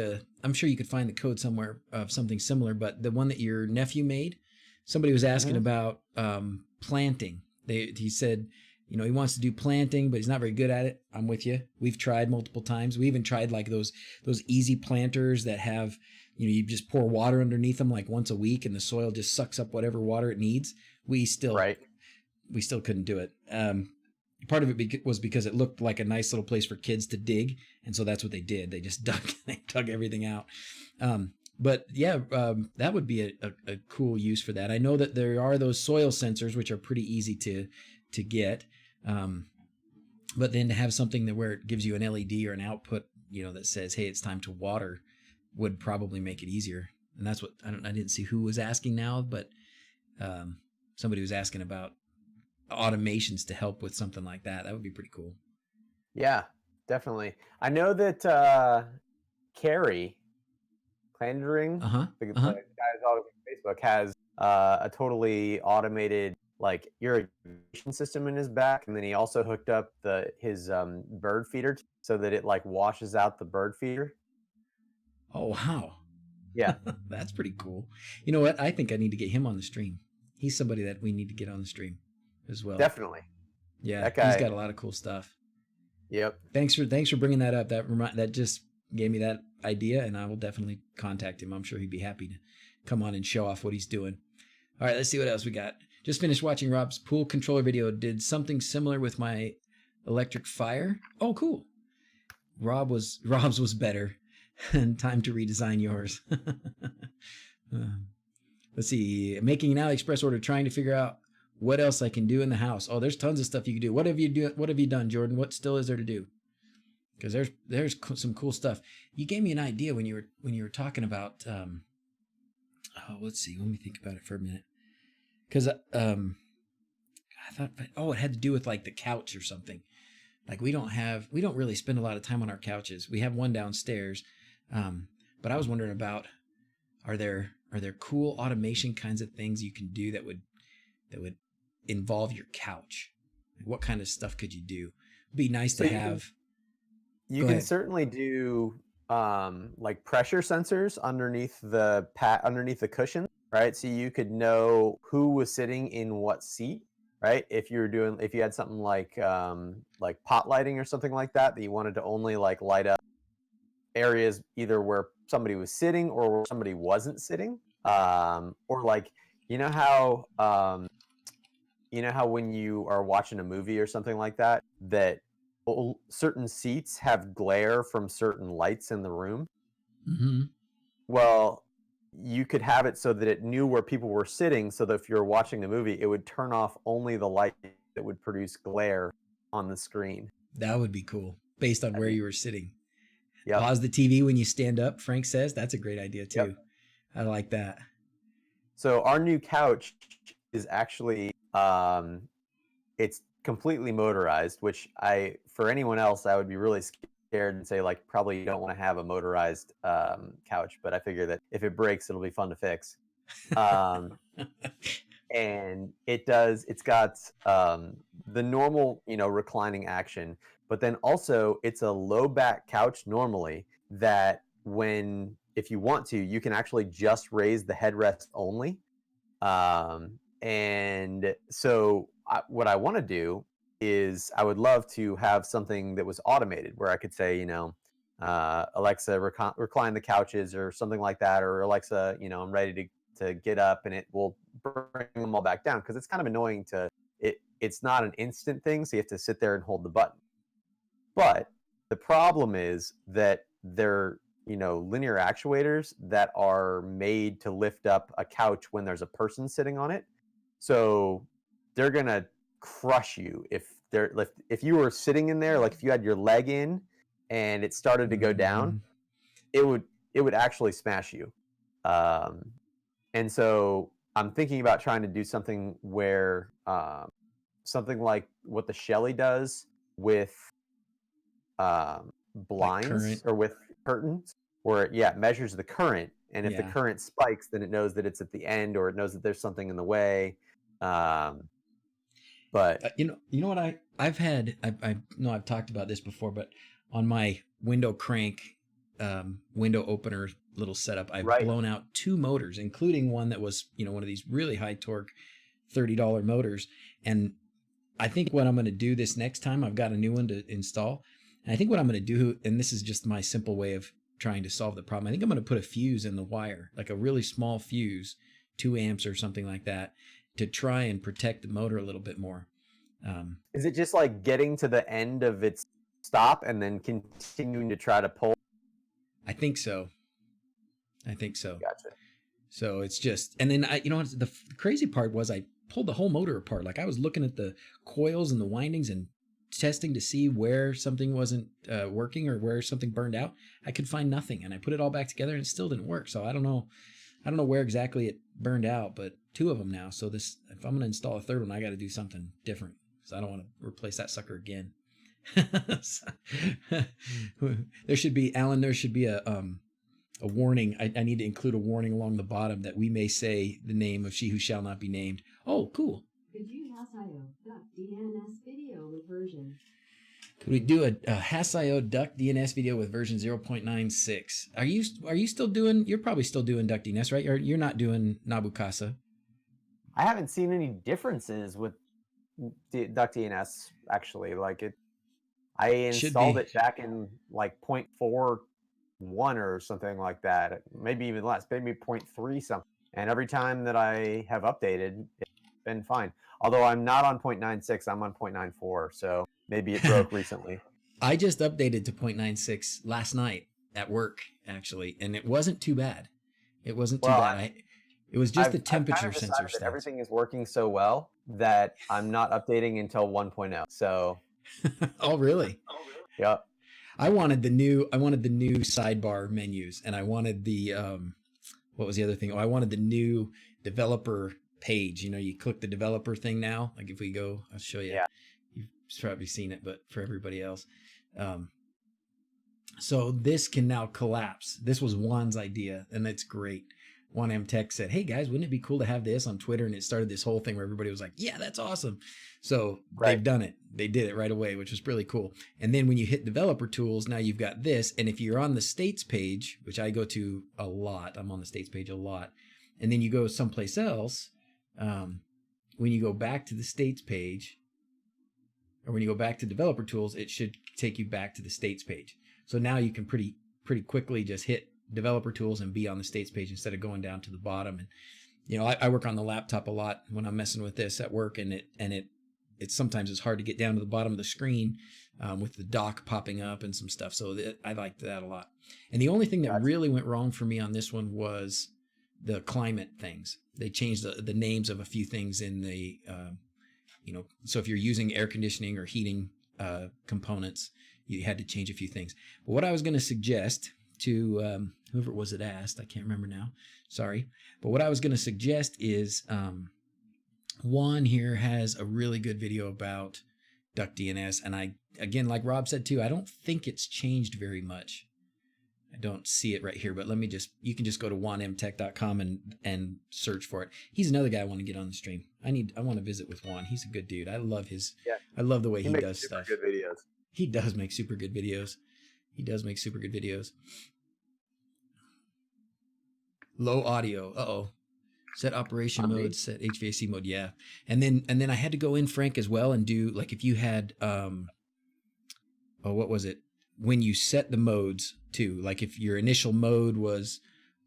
[SPEAKER 1] I'm sure you could find the code somewhere of something similar, but the one that your nephew made, somebody was asking about planting. He said, he wants to do planting, but he's not very good at it. I'm with you. We've tried multiple times. We even tried like those easy planters that have, you just pour water underneath them like once a week, and the soil just sucks up whatever water it needs. We still couldn't do it. Part of it was because it looked like a nice little place for kids to dig, and so that's what they did. They just dug everything out. But yeah, that would be a cool use for that. I know that there are those soil sensors, which are pretty easy to get. But then to have something that where it gives you an LED or an output, that says, "Hey, it's time to water," would probably make it easier. And that's what I didn't see who was asking now, but somebody was asking about automations to help with something like that. That would be pretty cool.
[SPEAKER 2] Yeah, definitely. I know that Carrie Clandering, the guy who's always on Facebook, has a totally automated like irrigation system in his back, and then he also hooked up his bird feeder so that it like washes out the bird feeder.
[SPEAKER 1] Oh wow.
[SPEAKER 2] Yeah.
[SPEAKER 1] That's pretty cool. You know what? I think I need to get him on the stream. He's somebody that we need to get on the stream as well.
[SPEAKER 2] Definitely.
[SPEAKER 1] Yeah,
[SPEAKER 2] that guy,
[SPEAKER 1] he's got a lot of cool stuff.
[SPEAKER 2] Yep.
[SPEAKER 1] Thanks for bringing that up. That just gave me that idea, and I will definitely contact him. I'm sure he'd be happy to come on and show off what he's doing. All right, let's see what else we got. Just finished watching Rob's pool controller video. Did something similar with my electric fire. Oh, cool. Rob's was better. And time to redesign yours. Let's see. Making an AliExpress order, trying to figure out what else I can do in the house. Oh, there's tons of stuff you can do. What have you done, Jordan? What still is there to do? Because there's some cool stuff. You gave me an idea when you were talking about. Let's see. Let me think about it for a minute. Because I thought, it had to do with like the couch or something. Like we don't really spend a lot of time on our couches. We have one downstairs. But I was wondering about, are there cool automation kinds of things you can do that would involve your couch? What kind of stuff could you do? It'd be nice to have.
[SPEAKER 2] You can certainly do like pressure sensors underneath the cushion, right? So you could know who was sitting in what seat, right? If you had something like pot lighting or something like that you wanted to only like light up areas either where somebody was sitting or where somebody wasn't sitting, or like how when you are watching a movie or something like that certain seats have glare from certain lights in the room.
[SPEAKER 1] Mm-hmm.
[SPEAKER 2] Well, you could have it so that it knew where people were sitting, so that if you're watching the movie, it would turn off only the light that would produce glare on the screen.
[SPEAKER 1] That would be cool, based on where you were sitting.
[SPEAKER 2] Yep.
[SPEAKER 1] Pause the TV when you stand up, Frank says. That's a great idea, too.
[SPEAKER 2] Yep.
[SPEAKER 1] I like that.
[SPEAKER 2] So our new couch is actually, it's completely motorized, which for anyone else, I would be really scared and say, like, probably you don't want to have a motorized couch. But I figure that if it breaks, it'll be fun to fix. And it's got the normal, reclining action. But then also it's a low back couch normally that if you want to, you can actually just raise the headrest only. And so what I want to do is I would love to have something that was automated where I could say, Alexa, recline the couches or something like that. Or Alexa, I'm ready to get up, and it will bring them all back down, because it's kind of annoying it's not an instant thing. So you have to sit there and hold the button. But the problem is that they're, linear actuators that are made to lift up a couch when there's a person sitting on it. So they're going to crush you if you were sitting in there, like if you had your leg in and it started to go down, it would actually smash you. And so I'm thinking about trying to do something where something like what the Shelly does with blinds or with curtains, where it measures the current, and if the current spikes, then it knows that it's at the end, or it knows that there's something in the way. But
[SPEAKER 1] you know what I've had, I know I've talked about this before, but on my window crank window opener little setup, I've blown out 2 motors, including one that was one of these really high torque $30 motors. And I think what I'm going to do this next time, I've got a new one to install. And I think what I'm going to do, and this is just my simple way of trying to solve the problem, I think I'm going to put a fuse in the wire, like a really small fuse, 2 amps or something like that, to try and protect the motor a little bit more.
[SPEAKER 2] Is it just like getting to the end of its stop and then continuing to try to pull?
[SPEAKER 1] I think so. I think so.
[SPEAKER 2] Gotcha.
[SPEAKER 1] So it's just, and then the crazy part was I pulled the whole motor apart. Like I was looking at the coils and the windings and testing to see where something wasn't working or where something burned out. I could find nothing, and I put it all back together and it still didn't work. So I don't know where exactly it burned out, but 2 of them now. So if I'm going to install a third one, I got to do something different because I don't want to replace that sucker again. There should be a warning. I need to include a warning along the bottom that we may say the name of she who shall not be named. Oh, cool.
[SPEAKER 3] Could you duck DNS video with version?
[SPEAKER 1] Could we do a Has.io duck DNS video with version 0.96? Are you still doing? You're probably still doing duck DNS, right? You're not doing Nabukasa.
[SPEAKER 2] I haven't seen any differences with duck DNS actually. Like it, I installed it back in like 0.41 or something like that. Maybe even less. Maybe 0.3 something. And every time that I have updated, it's been fine. Although I'm not on 0.96, I'm on 0.94. So maybe it broke recently.
[SPEAKER 1] I just updated to 0.96 last night at work, actually, and it wasn't too bad. It wasn't too bad. It was just the temperature sensor stuff.
[SPEAKER 2] Everything is working so well that I'm not updating until 1.0. So.
[SPEAKER 1] Oh, really?
[SPEAKER 2] Yep.
[SPEAKER 1] I wanted the new sidebar menus, and I wanted the what was the other thing? Oh, I wanted the new developer page. You click the developer thing now. Like if we go, I'll show you.
[SPEAKER 2] Yeah.
[SPEAKER 1] You've probably seen it, but for everybody else. So this can now collapse. This was Juan's idea, and it's great. Juan M Tech said, "Hey guys, wouldn't it be cool to have this on Twitter?" And it started this whole thing where everybody was like, "Yeah, that's awesome." So they've done it. They did it right away, which was really cool. And then when you hit developer tools, now you've got this. And if you're on the states page, which I go to a lot, I'm on the states page a lot. And then you go someplace else. When you go back to the states page, or when you go back to developer tools, it should take you back to the states page. So now you can pretty quickly just hit developer tools and be on the states page instead of going down to the bottom. And I work on the laptop a lot when I'm messing with this at work, and it's sometimes it's hard to get down to the bottom of the screen with the dock popping up and some stuff. So I liked that a lot. And the only thing that really went wrong for me on this one was the climate things. They changed the names of a few things in the, so if you're using air conditioning or heating components, you had to change a few things. But what I was going to suggest to whoever it was that asked, I can't remember now, sorry. But what I was going to suggest is Juan here has a really good video about duck DNS. And again, like Rob said too, I don't think it's changed very much. I don't see it right here, but you can just go to juanmtech.com and search for it. He's another guy I want to get on the stream. I want to visit with Juan. He's a good dude. I love I love the way he does stuff.
[SPEAKER 2] Good videos.
[SPEAKER 1] He does make super good videos. Low audio. Uh-oh. Set operation mode, set HVAC mode. Yeah. And then I had to go in, Frank, as well, and do, like, if you had, what was it? When you set the modes too, like if your initial mode was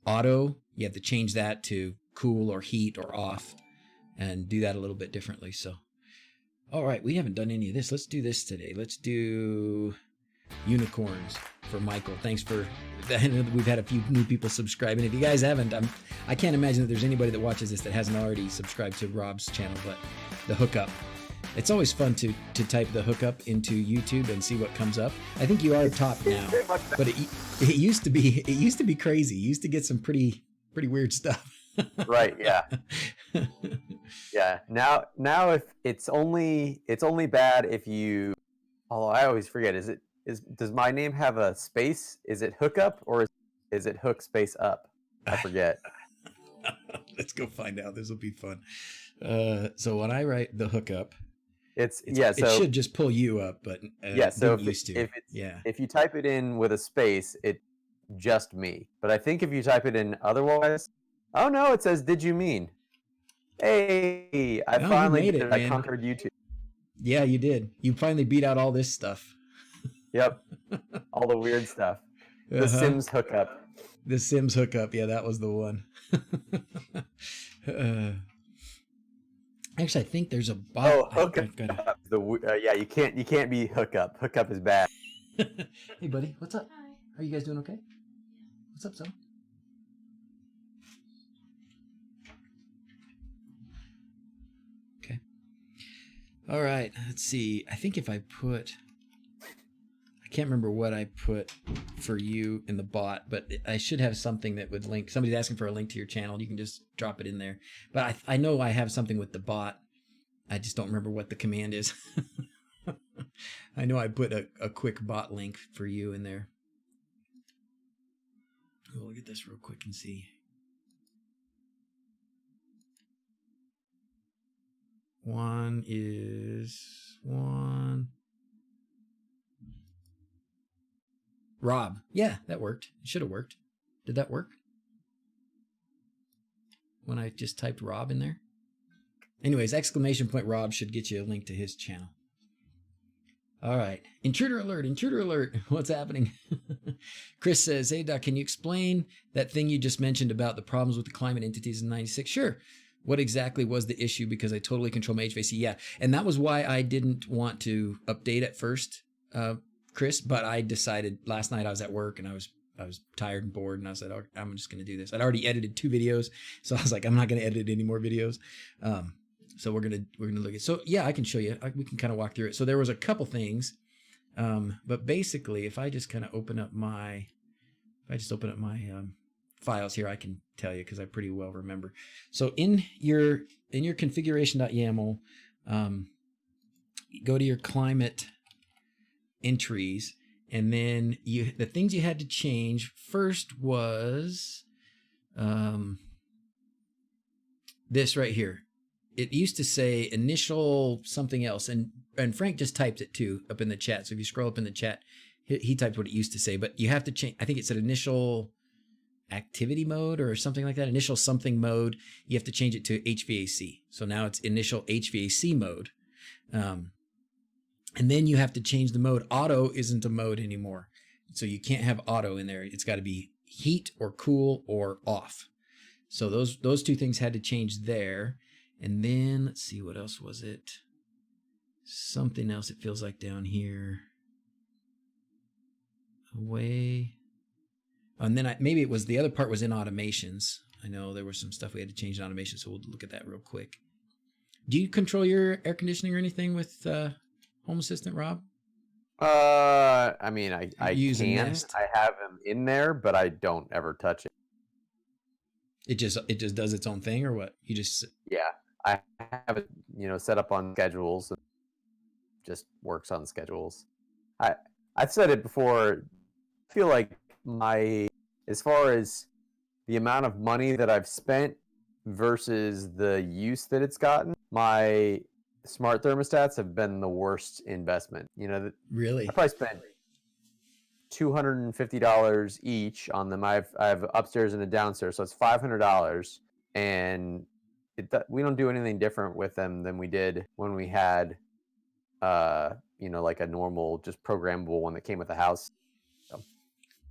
[SPEAKER 1] auto, you have to change that to cool or heat or off and do that a little bit differently. So, all right, we haven't done any of this. Let's do this today. Let's do unicorns for Michael. Thanks for that. I know we've had a few new people subscribing. If you guys haven't, I can't imagine that there's anybody that watches this that hasn't already subscribed to Rob's channel, but the hookup. It's always fun to type the hookup into YouTube and see what comes up. I think you are top now, but it used to be crazy. You used to get some pretty weird stuff.
[SPEAKER 2] Right. Yeah. Yeah. Now if it's only bad if you. Oh, I always forget. Does my name have a space? Is it hookup or is it hook space up? I forget.
[SPEAKER 1] Let's go find out. This will be fun. So when I write the hookup. It should just pull you up, but
[SPEAKER 2] so
[SPEAKER 1] if
[SPEAKER 2] you type it in with a space, it just me. But I think if you type it in otherwise, oh no, it says, "Did you mean?" Hey, I finally did it. I conquered YouTube.
[SPEAKER 1] Yeah, you did. You finally beat out all this stuff.
[SPEAKER 2] Yep, all the weird stuff. The Sims hookup.
[SPEAKER 1] The Sims hookup. Yeah, that was the one. Actually, I think there's a bot.
[SPEAKER 2] Oh, hookup. You can't be hookup. Hookup is bad.
[SPEAKER 1] Hey, buddy, what's up? Hi. Are you guys doing okay? What's up, son? All right, let's see. I think if I can't remember what I put for you in the bot, but I should have something that would link. Somebody's asking for a link to your channel. You can just drop it in there. But I know I have something with the bot. I just don't remember what the command is. I know I put a quick bot link for you in there. We'll look at this real quick and see. One. Rob. Yeah, that worked. It should have worked. Did that work? When I just typed Rob in there? Anyways, !Rob should get you a link to his channel. All right. Intruder alert, intruder alert. What's happening? Chris says, hey, Doc, can you explain that thing you just mentioned about the problems with the climate entities in 96? Sure. What exactly was the issue? Because I totally control my HVAC. Yeah. And that was why I didn't want to update at first, Chris, but I decided last night I was at work and I was tired and bored and I said, oh, I'm just going to do this. I'd already edited 2 videos. So I was like, I'm not going to edit any more videos. So we're going to look at, so yeah, I can show you, we can kind of walk through it. So there was a couple things, but basically if I just kind of open up my files here, I can tell you, cause I pretty well remember. So in your configuration.yaml, go to your climate entries, and then the things you had to change first was, this right here. It used to say initial something else, and Frank just typed it too up in the chat. So if you scroll up in the chat, he typed what it used to say, but you have to change. I think it said initial activity mode or something like that. Initial something mode. You have to change it to HVAC. So now it's initial HVAC mode. And then you have to change the mode. Auto isn't a mode anymore. So you can't have auto in there. It's got to be heat or cool or off. So those 2 things had to change there. And then let's see, what else was it? Something else it feels like down here. Away. And then maybe it was the other part was in automations. I know there was some stuff we had to change in automation, so we'll look at that real quick. Do you control your air conditioning or anything with Home Assistant, Rob?
[SPEAKER 2] I mean, I
[SPEAKER 1] use
[SPEAKER 2] can.
[SPEAKER 1] Nest?
[SPEAKER 2] I have them in there, but I don't ever touch it.
[SPEAKER 1] It just does its own thing, or what? You just
[SPEAKER 2] Yeah, I have it, set up on schedules. And just works on schedules. I've said it before. I feel like as far as the amount of money that I've spent versus the use that it's gotten, my smart thermostats have been the worst investment.
[SPEAKER 1] really?
[SPEAKER 2] I probably spent $250 each on them. I have upstairs and a downstairs, so it's $500, and we don't do anything different with them than we did when we had, like a normal, just programmable one that came with the house. So.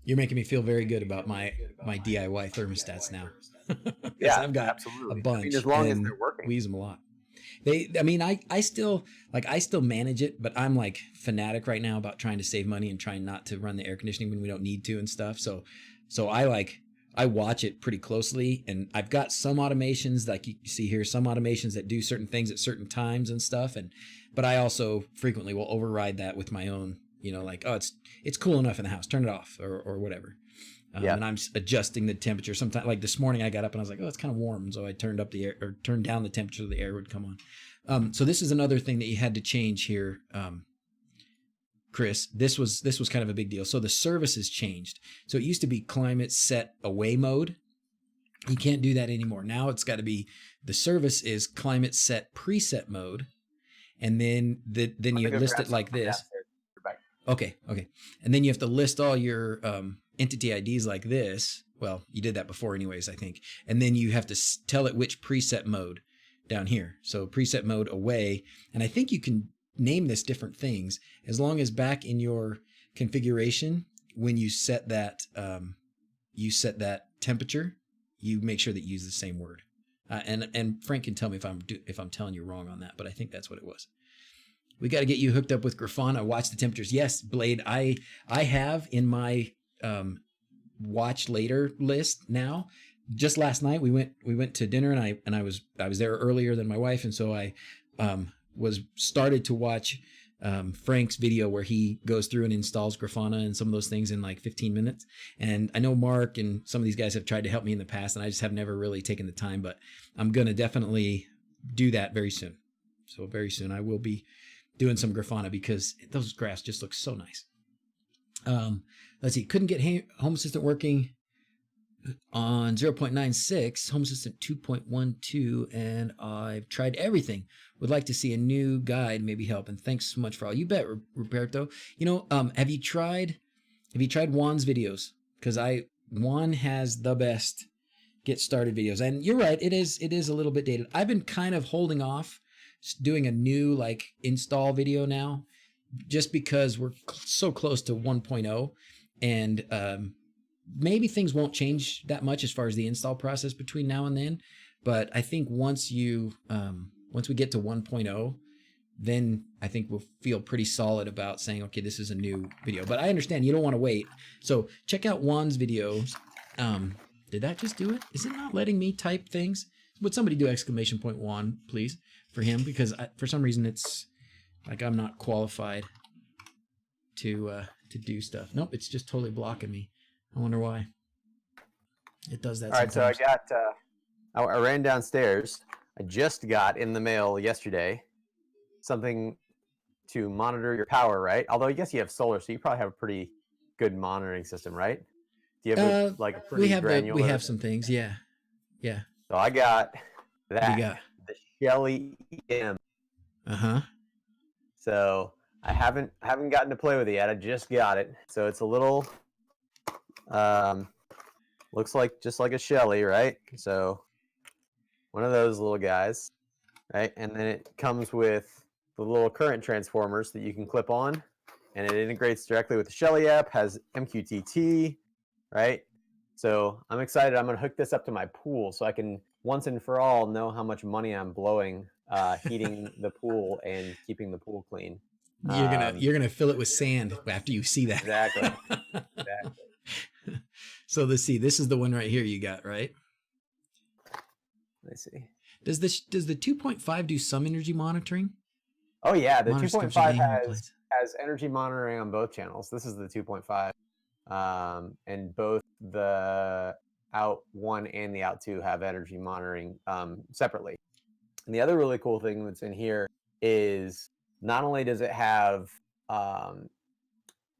[SPEAKER 1] You're making me feel very good about my DIY thermostats now.
[SPEAKER 2] Yeah,
[SPEAKER 1] I've got
[SPEAKER 2] absolutely.
[SPEAKER 1] a bunch.
[SPEAKER 2] I mean, as long as they're working.
[SPEAKER 1] We use them a lot. I still manage it, but I'm like fanatic right now about trying to save money and trying not to run the air conditioning when we don't need to and stuff. So I watch it pretty closely, and I've got some automations like you see here, some automations that do certain things at certain times and stuff. But I also frequently will override that with my own, oh, it's cool enough in the house, turn it off or whatever. And I'm adjusting the temperature. Sometimes, like this morning, I got up and I was like, oh, it's kind of warm. So I turned up the air, or turned down the temperature so the air would come on. So this is another thing that you had to change here, Chris. This was kind of a big deal. So the services changed. So it used to be climate set away mode. You can't do that anymore. Now it's got to be, the service is climate set preset mode. And then you list it like this. Okay. And then you have to list all your entity IDs like this. Well, you did that before anyways, I think. And then you have to tell it which preset mode down here. So preset mode away. And I think you can name this different things as long as back in your configuration, when you set that temperature, you make sure that you use the same word. And Frank can tell me if I'm telling you wrong on that, but I think that's what it was. We got to get you hooked up with Grafana. Watch the temperatures. Yes, Blade. I have in my watch later list now. Just last night we went to dinner, and I was there earlier than my wife, and so I was started to watch Frank's video where he goes through and installs Grafana and some of those things in like 15 minutes. And I know Mark and some of these guys have tried to help me in the past, and I just have never really taken the time, but I'm going to definitely do that very soon. So very soon I will be doing some Grafana because those graphs just look so nice. Let's see. Couldn't get Home Assistant working on 0.96, Home Assistant 2.12, and I've tried everything. Would like to see a new guide, maybe help. And thanks so much for all. You bet, Roberto. You know, have you tried Juan's videos? Because Juan has the best get started videos. And you're right, it is a little bit dated. I've been kind of holding off doing a new like install video now, just because we're so close to 1.0, and maybe things won't change that much as far as the install process between now and then. But I think once we get to 1.0, then I think we'll feel pretty solid about saying, okay, this is a new video. But I understand you don't want to wait. So check out Juan's videos. Did that just do it? Is it not letting me type things? Would somebody do exclamation point Juan, please, for him? Because for some reason it's like I'm not qualified to do stuff. Nope, it's just totally blocking me. I wonder why. It does that.
[SPEAKER 2] All right,
[SPEAKER 1] sometimes.
[SPEAKER 2] so I got, I ran downstairs. I just got in the mail yesterday something to monitor your power, right? Although I guess you have solar, so you probably have a pretty good monitoring system, right? Do you have like a pretty granular?
[SPEAKER 1] We have some things, yeah.
[SPEAKER 2] So I got that.
[SPEAKER 1] You got
[SPEAKER 2] the Shelly EM. So I haven't gotten to play with it yet. I just got it. So it's a little looks like just like a Shelly, right? So one of those little guys, right? And then it comes with the little current transformers that you can clip on, and it integrates directly with the Shelly app, has MQTT, right? So I'm excited. I'm going to hook this up to my pool so I can once and for all know how much money I'm blowing heating the pool and keeping the pool clean.
[SPEAKER 1] You're gonna fill it with sand after you see that.
[SPEAKER 2] Exactly.
[SPEAKER 1] So let's see. This is the one right here you got, right?
[SPEAKER 2] Let's see.
[SPEAKER 1] Does the 2.5 do some energy monitoring?
[SPEAKER 2] Oh yeah, the
[SPEAKER 1] Monitors
[SPEAKER 2] 2.5
[SPEAKER 1] capture
[SPEAKER 2] has energy monitoring on both channels. This is the 2.5, and both the out 1 and the out 2 have energy monitoring separately. And the other really cool thing that's in here is not only does it have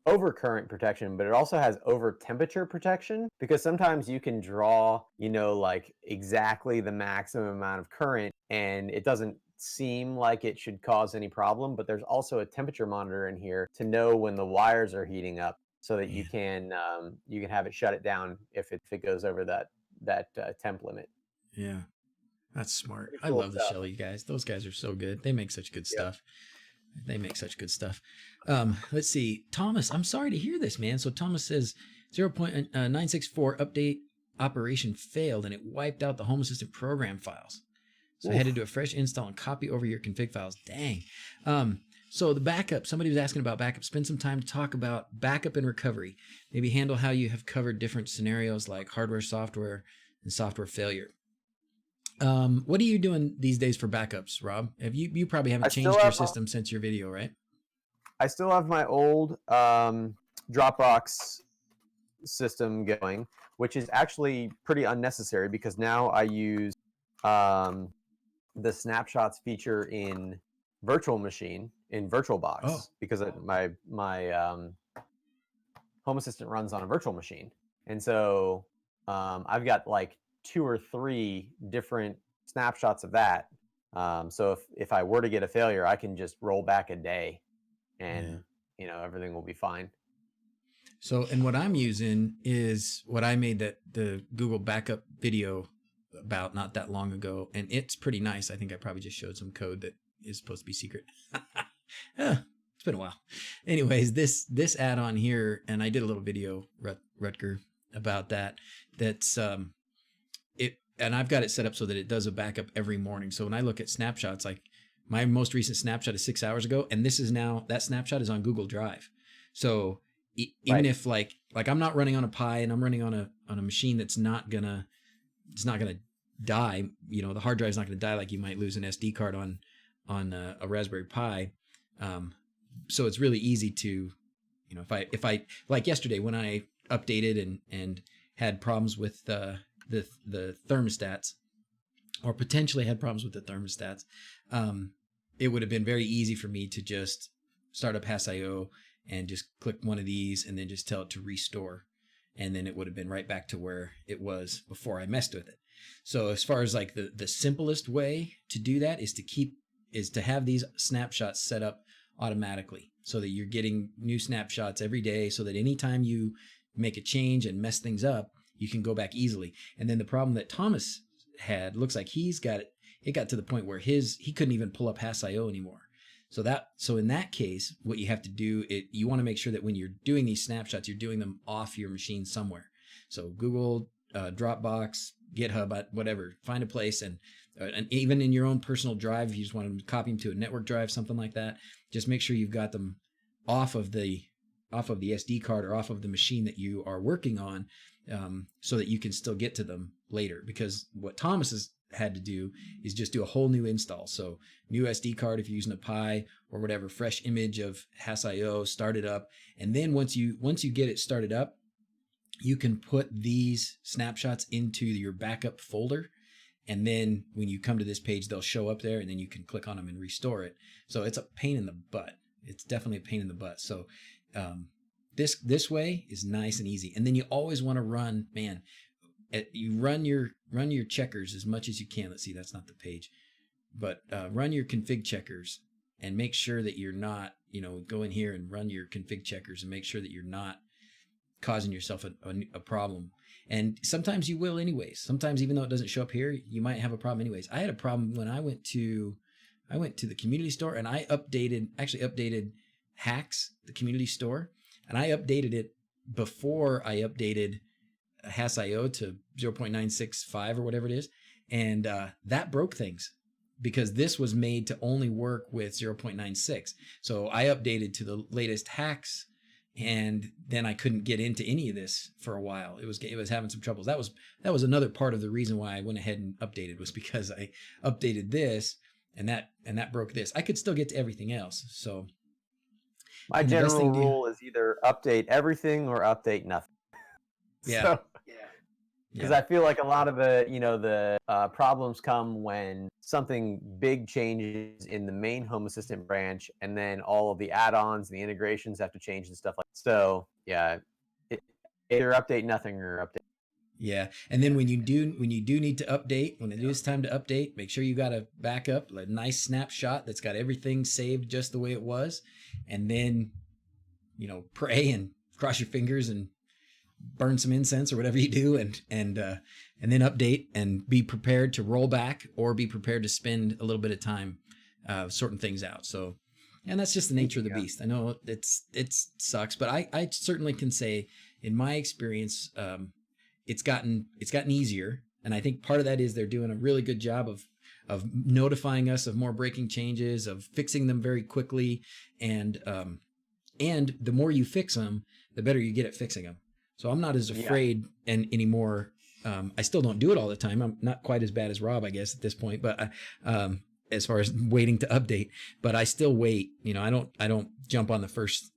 [SPEAKER 2] overcurrent protection, but it also has over temperature protection, because sometimes you can draw, like exactly the maximum amount of current and it doesn't seem like it should cause any problem. But there's also a temperature monitor in here to know when the wires are heating up, so that you can have it shut it down if it goes over that temp limit.
[SPEAKER 1] Yeah, that's smart.
[SPEAKER 2] Pretty
[SPEAKER 1] I
[SPEAKER 2] cool
[SPEAKER 1] love the
[SPEAKER 2] stuff.
[SPEAKER 1] Shelly guys. Those guys are so good. They make such good stuff. They make such good stuff. Let's see. Thomas, I'm sorry to hear this, man. So Thomas says 0.964 update operation failed and it wiped out the Home Assistant program files. So I had to do a fresh install and copy over your config files. Dang. So the backup, somebody was asking about backup. Spend some time to talk about backup and recovery. Maybe handle how you have covered different scenarios like hardware, software, and software failure. What are you doing these days for backups, Rob? You probably haven't changed your system since your video, right?
[SPEAKER 2] I still have my old Dropbox system going, which is actually pretty unnecessary because now I use the snapshots feature in Virtual Machine in VirtualBox because my Home Assistant runs on a virtual machine, and so I've got like 2 or 3 different snapshots of that. So if I were to get a failure, I can just roll back a day and everything will be fine.
[SPEAKER 1] So, and what I'm using is what I made the Google backup video about not that long ago, and it's pretty nice. I think I probably just showed some code that is supposed to be secret. It's been a while. Anyways, this add-on here, and I did a little video, Rutger, about that. That's and I've got it set up so that it does a backup every morning. So when I look at snapshots, like my most recent snapshot is 6 hours ago, and this is now, that snapshot is on Google Drive. So even if like I'm not running on a Pi and I'm running on a machine that's not gonna die, the hard drive's not gonna die like you might lose an SD card on a Raspberry Pi. So it's really easy to, if I like yesterday when I updated and had problems with the thermostats, or potentially had problems with the thermostats, it would have been very easy for me to just start up Hass.io and just click one of these and then just tell it to restore. And then it would have been right back to where it was before I messed with it. So as far as like the simplest way to do that is to have these snapshots set up automatically so that you're getting new snapshots every day, so that anytime you make a change and mess things up, you can go back easily. And then the problem that Thomas had, looks like it got to the point where he couldn't even pull up Hass.io anymore. So in that case, what you have to do, you want to make sure that when you're doing these snapshots, you're doing them off your machine somewhere. So Google, Dropbox, GitHub, whatever, find a place, and even in your own personal drive, if you just want to copy them to a network drive, something like that, just make sure you've got them off of the SD card or off of the machine that you are working on, so that you can still get to them later. Because what Thomas has had to do is just do a whole new install. So new SD card if you're using a Pi or whatever, fresh image of Hass.io, start it up, and then once you get it started up, you can put these snapshots into your backup folder. And then when you come to this page, they'll show up there, and then you can click on them and restore it. So it's a pain in the butt. It's definitely a pain in the butt. So this way is nice and easy. And then you always want to run, you run your checkers as much as you can. Let's see, that's not the page, but run your config checkers and make sure that you're not, go in here and run your config checkers and make sure that you're not causing yourself a problem. And sometimes you will anyways. Sometimes even though it doesn't show up here, you might have a problem anyways. I had a problem when I went to the community store, and I updated Hacks, the community store, and I updated it before I updated Hass.io to 0.965 or whatever it is. And that broke things, because this was made to only work with 0.96. So I updated to the latest Hacks, and then I couldn't get into any of this for a while. It was having some troubles. That was another part of the reason why I went ahead and updated, was because I updated this, and that broke this. I could still get to everything else. So
[SPEAKER 2] my general rule is either update everything or update nothing.
[SPEAKER 1] Yeah.
[SPEAKER 2] So, because I feel like a lot of the problems come when something big changes in the main Home Assistant branch, and then all of the add-ons and the integrations have to change and stuff like that. So yeah, either update nothing or update.
[SPEAKER 1] Yeah, and then when you do need to update, when it is time to update, make sure you got a backup, a nice snapshot that's got everything saved just the way it was, and then pray and cross your fingers and burn some incense or whatever you do, and then update, and be prepared to roll back, or be prepared to spend a little bit of time sorting things out. So, and that's just the nature of the beast. I know it sucks, but I certainly can say, in my experience, it's gotten easier, and I think part of that is they're doing a really good job of notifying us of more breaking changes, of fixing them very quickly, and the more you fix them, the better you get at fixing them. So I'm not as afraid anymore. I still don't do it all the time. I'm not quite as bad as Rob, I guess, at this point, but as far as waiting to update, but I still wait. I don't jump on the first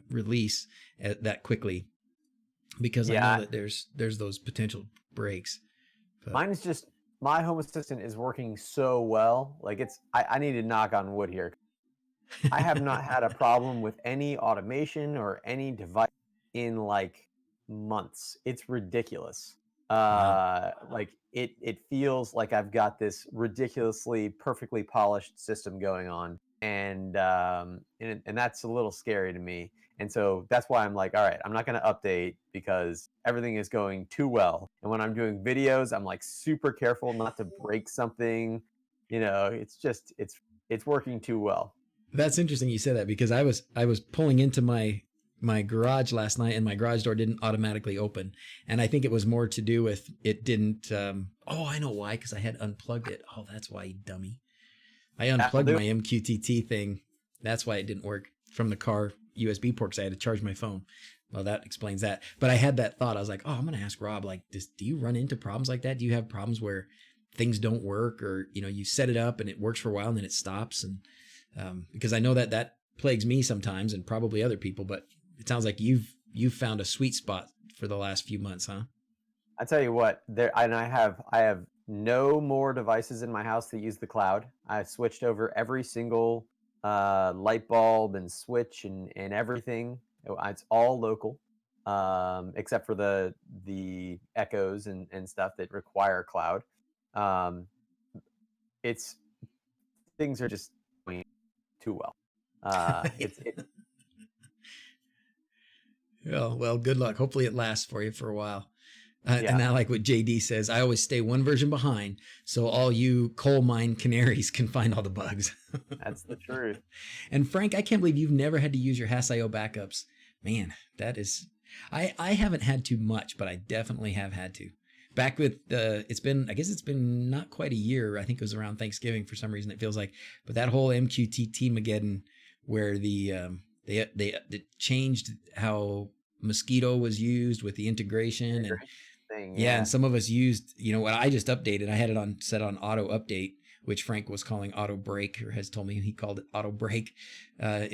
[SPEAKER 1] release that quickly, because I know that there's those potential breaks. But
[SPEAKER 2] mine is just, my Home Assistant is working so well. Like I need to knock on wood here. I have not had a problem with any automation or any device in like months. It's ridiculous.
[SPEAKER 1] Wow.
[SPEAKER 2] Like it feels like I've got this ridiculously perfectly polished system going on, and that's a little scary to me. And so that's why I'm like, all right, I'm not going to update, because everything is going too well. And when I'm doing videos, I'm like super careful not to break something. It's working too well.
[SPEAKER 1] That's interesting you said that, because I was pulling into my garage last night, and my garage door didn't automatically open, and I think it was more to do with it didn't. I know why, because I had unplugged it. Oh, that's why, you dummy! I unplugged my MQTT thing. That's why it didn't work from the car USB port, because I had to charge my phone. Well, that explains that. But I had that thought. I was like, I'm gonna ask Rob, like, do you run into problems like that? Do you have problems where things don't work, or you set it up and it works for a while and then it stops. And because I know that plagues me sometimes, and probably other people, but it sounds like you've found a sweet spot for the last few months, huh?
[SPEAKER 2] I tell you what, I have no more devices in my house that use the cloud. I've switched over every single light bulb and switch and everything. It's all local, except for the echoes and stuff that require cloud. It's things are just going too well.
[SPEAKER 1] Well, good luck. Hopefully it lasts for you for a while.
[SPEAKER 2] Yeah.
[SPEAKER 1] And I like what JD says. I always stay one version behind, so all you coal mine canaries can find all the bugs.
[SPEAKER 2] That's the truth.
[SPEAKER 1] And Frank, I can't believe you've never had to use your Hass.io backups. Man, that is... I haven't had to much, but I definitely have had to. Back with it's been not quite a year. I think it was around Thanksgiving for some reason, it feels like. But that whole MQTT-mageddon where they changed how Mosquito was used with the integration and yeah, and some of us used, what I just updated. I had it set on auto update, which Frank was calling auto break, or has told me he called it auto break.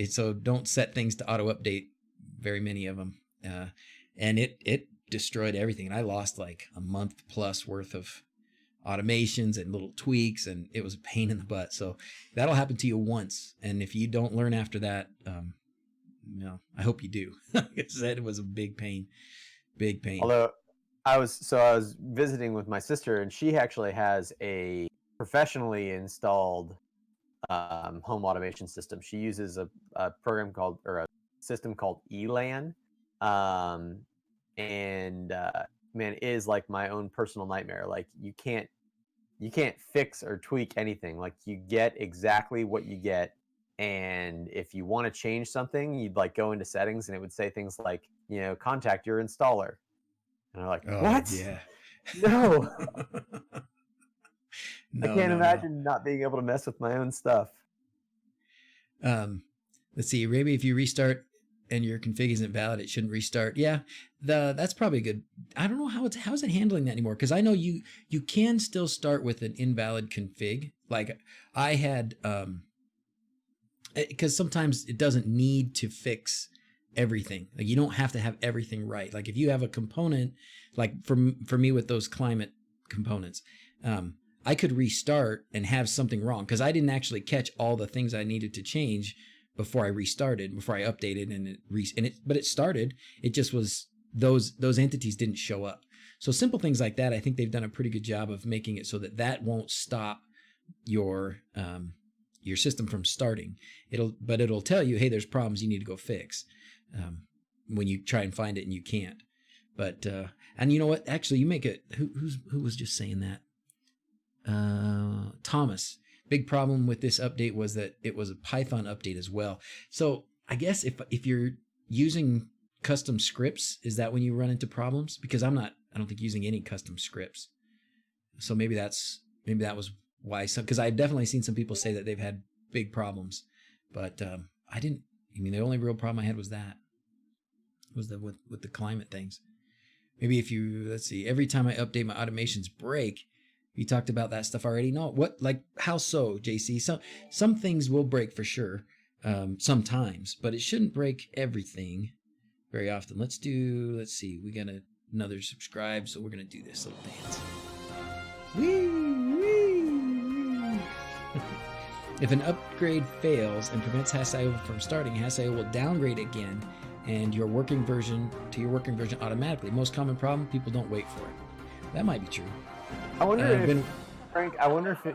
[SPEAKER 1] So don't set things to auto update, very many of them. And it destroyed everything. And I lost like a month plus worth of automations and little tweaks, and it was a pain in the butt. So that'll happen to you once. And if you don't learn after that, I hope you do. Because that was a big pain.
[SPEAKER 2] Although I was visiting with my sister, and she actually has a professionally installed home automation system. She uses a program called, or a system called ELAN, and man, it is like my own personal nightmare. Like you can't fix or tweak anything. Like you get exactly what you get. And if you want to change something, you'd like go into settings and it would say things like, contact your installer. And I'm like, what?
[SPEAKER 1] Yeah.
[SPEAKER 2] No.
[SPEAKER 1] No,
[SPEAKER 2] I can't imagine not being able to mess with my own stuff.
[SPEAKER 1] Let's see. Maybe if you restart and your config isn't valid, it shouldn't restart. Yeah, that's probably good. I don't know how is it handling that anymore, because I know you can still start with an invalid config. Like I had, because sometimes it doesn't need to fix everything. Like you don't have to have everything right. Like if you have a component, like for me with those climate components, I could restart and have something wrong because I didn't actually catch all the things I needed to change before I updated, but it started. It just was those entities didn't show up. So simple things like that, I think they've done a pretty good job of making it so that won't stop your system from starting. It'll tell you, hey, there's problems you need to go fix, when you try and find it and you can't. But and you know what? Actually, you make it. Who was just saying that? Thomas. Big problem with this update was that it was a Python update as well. So I guess if you're using custom scripts, is that when you run into problems? Because I don't think using any custom scripts. So maybe that was why because I've definitely seen some people say that they've had big problems, but I didn't. I mean, the only real problem I had was with the climate things. Maybe let's see, every time I update my automations break. You talked about that stuff already. No, what, like, how so, JC? Some things will break for sure, sometimes, but it shouldn't break everything very often. Let's see, we got another subscribe, so we're going to do this little dance. Whee! If an upgrade fails and prevents Hass.io from starting, Hass.io will downgrade again and your working version automatically. Most common problem, people don't wait for it. That might be true.
[SPEAKER 2] I wonder Frank,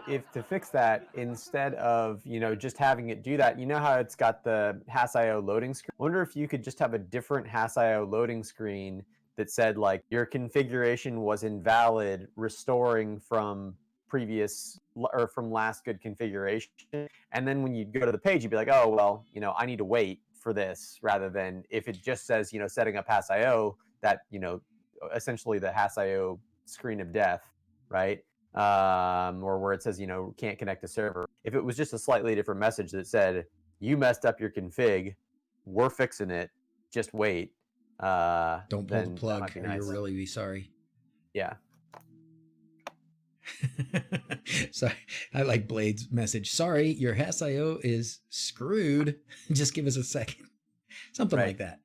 [SPEAKER 2] if to fix that, instead of, just having it do that, how it's got the Hass.io loading screen? I wonder if you could just have a different Hass.io loading screen that said, like, your configuration was invalid, restoring from previous or from last good configuration. And then when you go to the page, you'd be like, oh, well, I need to wait for this, rather than if it just says, setting up Hass.io, that, essentially the Hass.io screen of death, right? Or where it says, can't connect to server. If it was just a slightly different message that said, you messed up your config, we're fixing it, just wait.
[SPEAKER 1] Don't pull the plug, or
[SPEAKER 2] nice.
[SPEAKER 1] you'll really be sorry.
[SPEAKER 2] Yeah.
[SPEAKER 1] Sorry, I like Blade's message. Sorry, your HASS.io is screwed. Just give us a second. Something like that.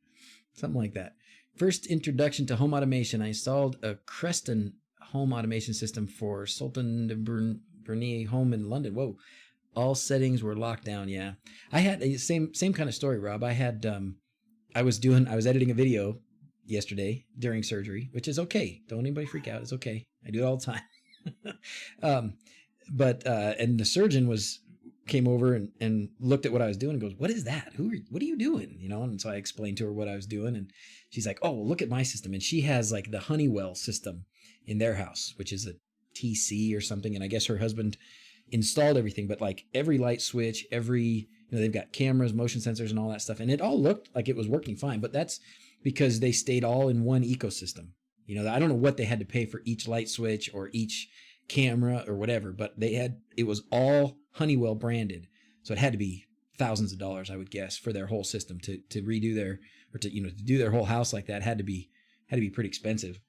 [SPEAKER 1] Something like that. First introduction to home automation. I installed a Creston home automation system for Sultan de Brunei home in London. Whoa. All settings were locked down. Yeah. I had a same kind of story, Rob. I had, I was editing a video yesterday during surgery, which is okay. Don't anybody freak out. It's okay. I do it all the time. And the surgeon came over and looked at what I was doing and goes, "What is that? What are you doing?" And so I explained to her what I was doing, and she's like, "Oh, look at my system." And she has like the Honeywell system in their house, which is a TC or something. And I guess her husband installed everything, but like every light switch, they've got cameras, motion sensors and all that stuff. And it all looked like it was working fine, but that's because they stayed all in one ecosystem. I don't know what they had to pay for each light switch or each camera or whatever, but it was all Honeywell branded. So it had to be thousands of dollars, I would guess, for their whole system to redo to do their whole house like that had to be pretty expensive.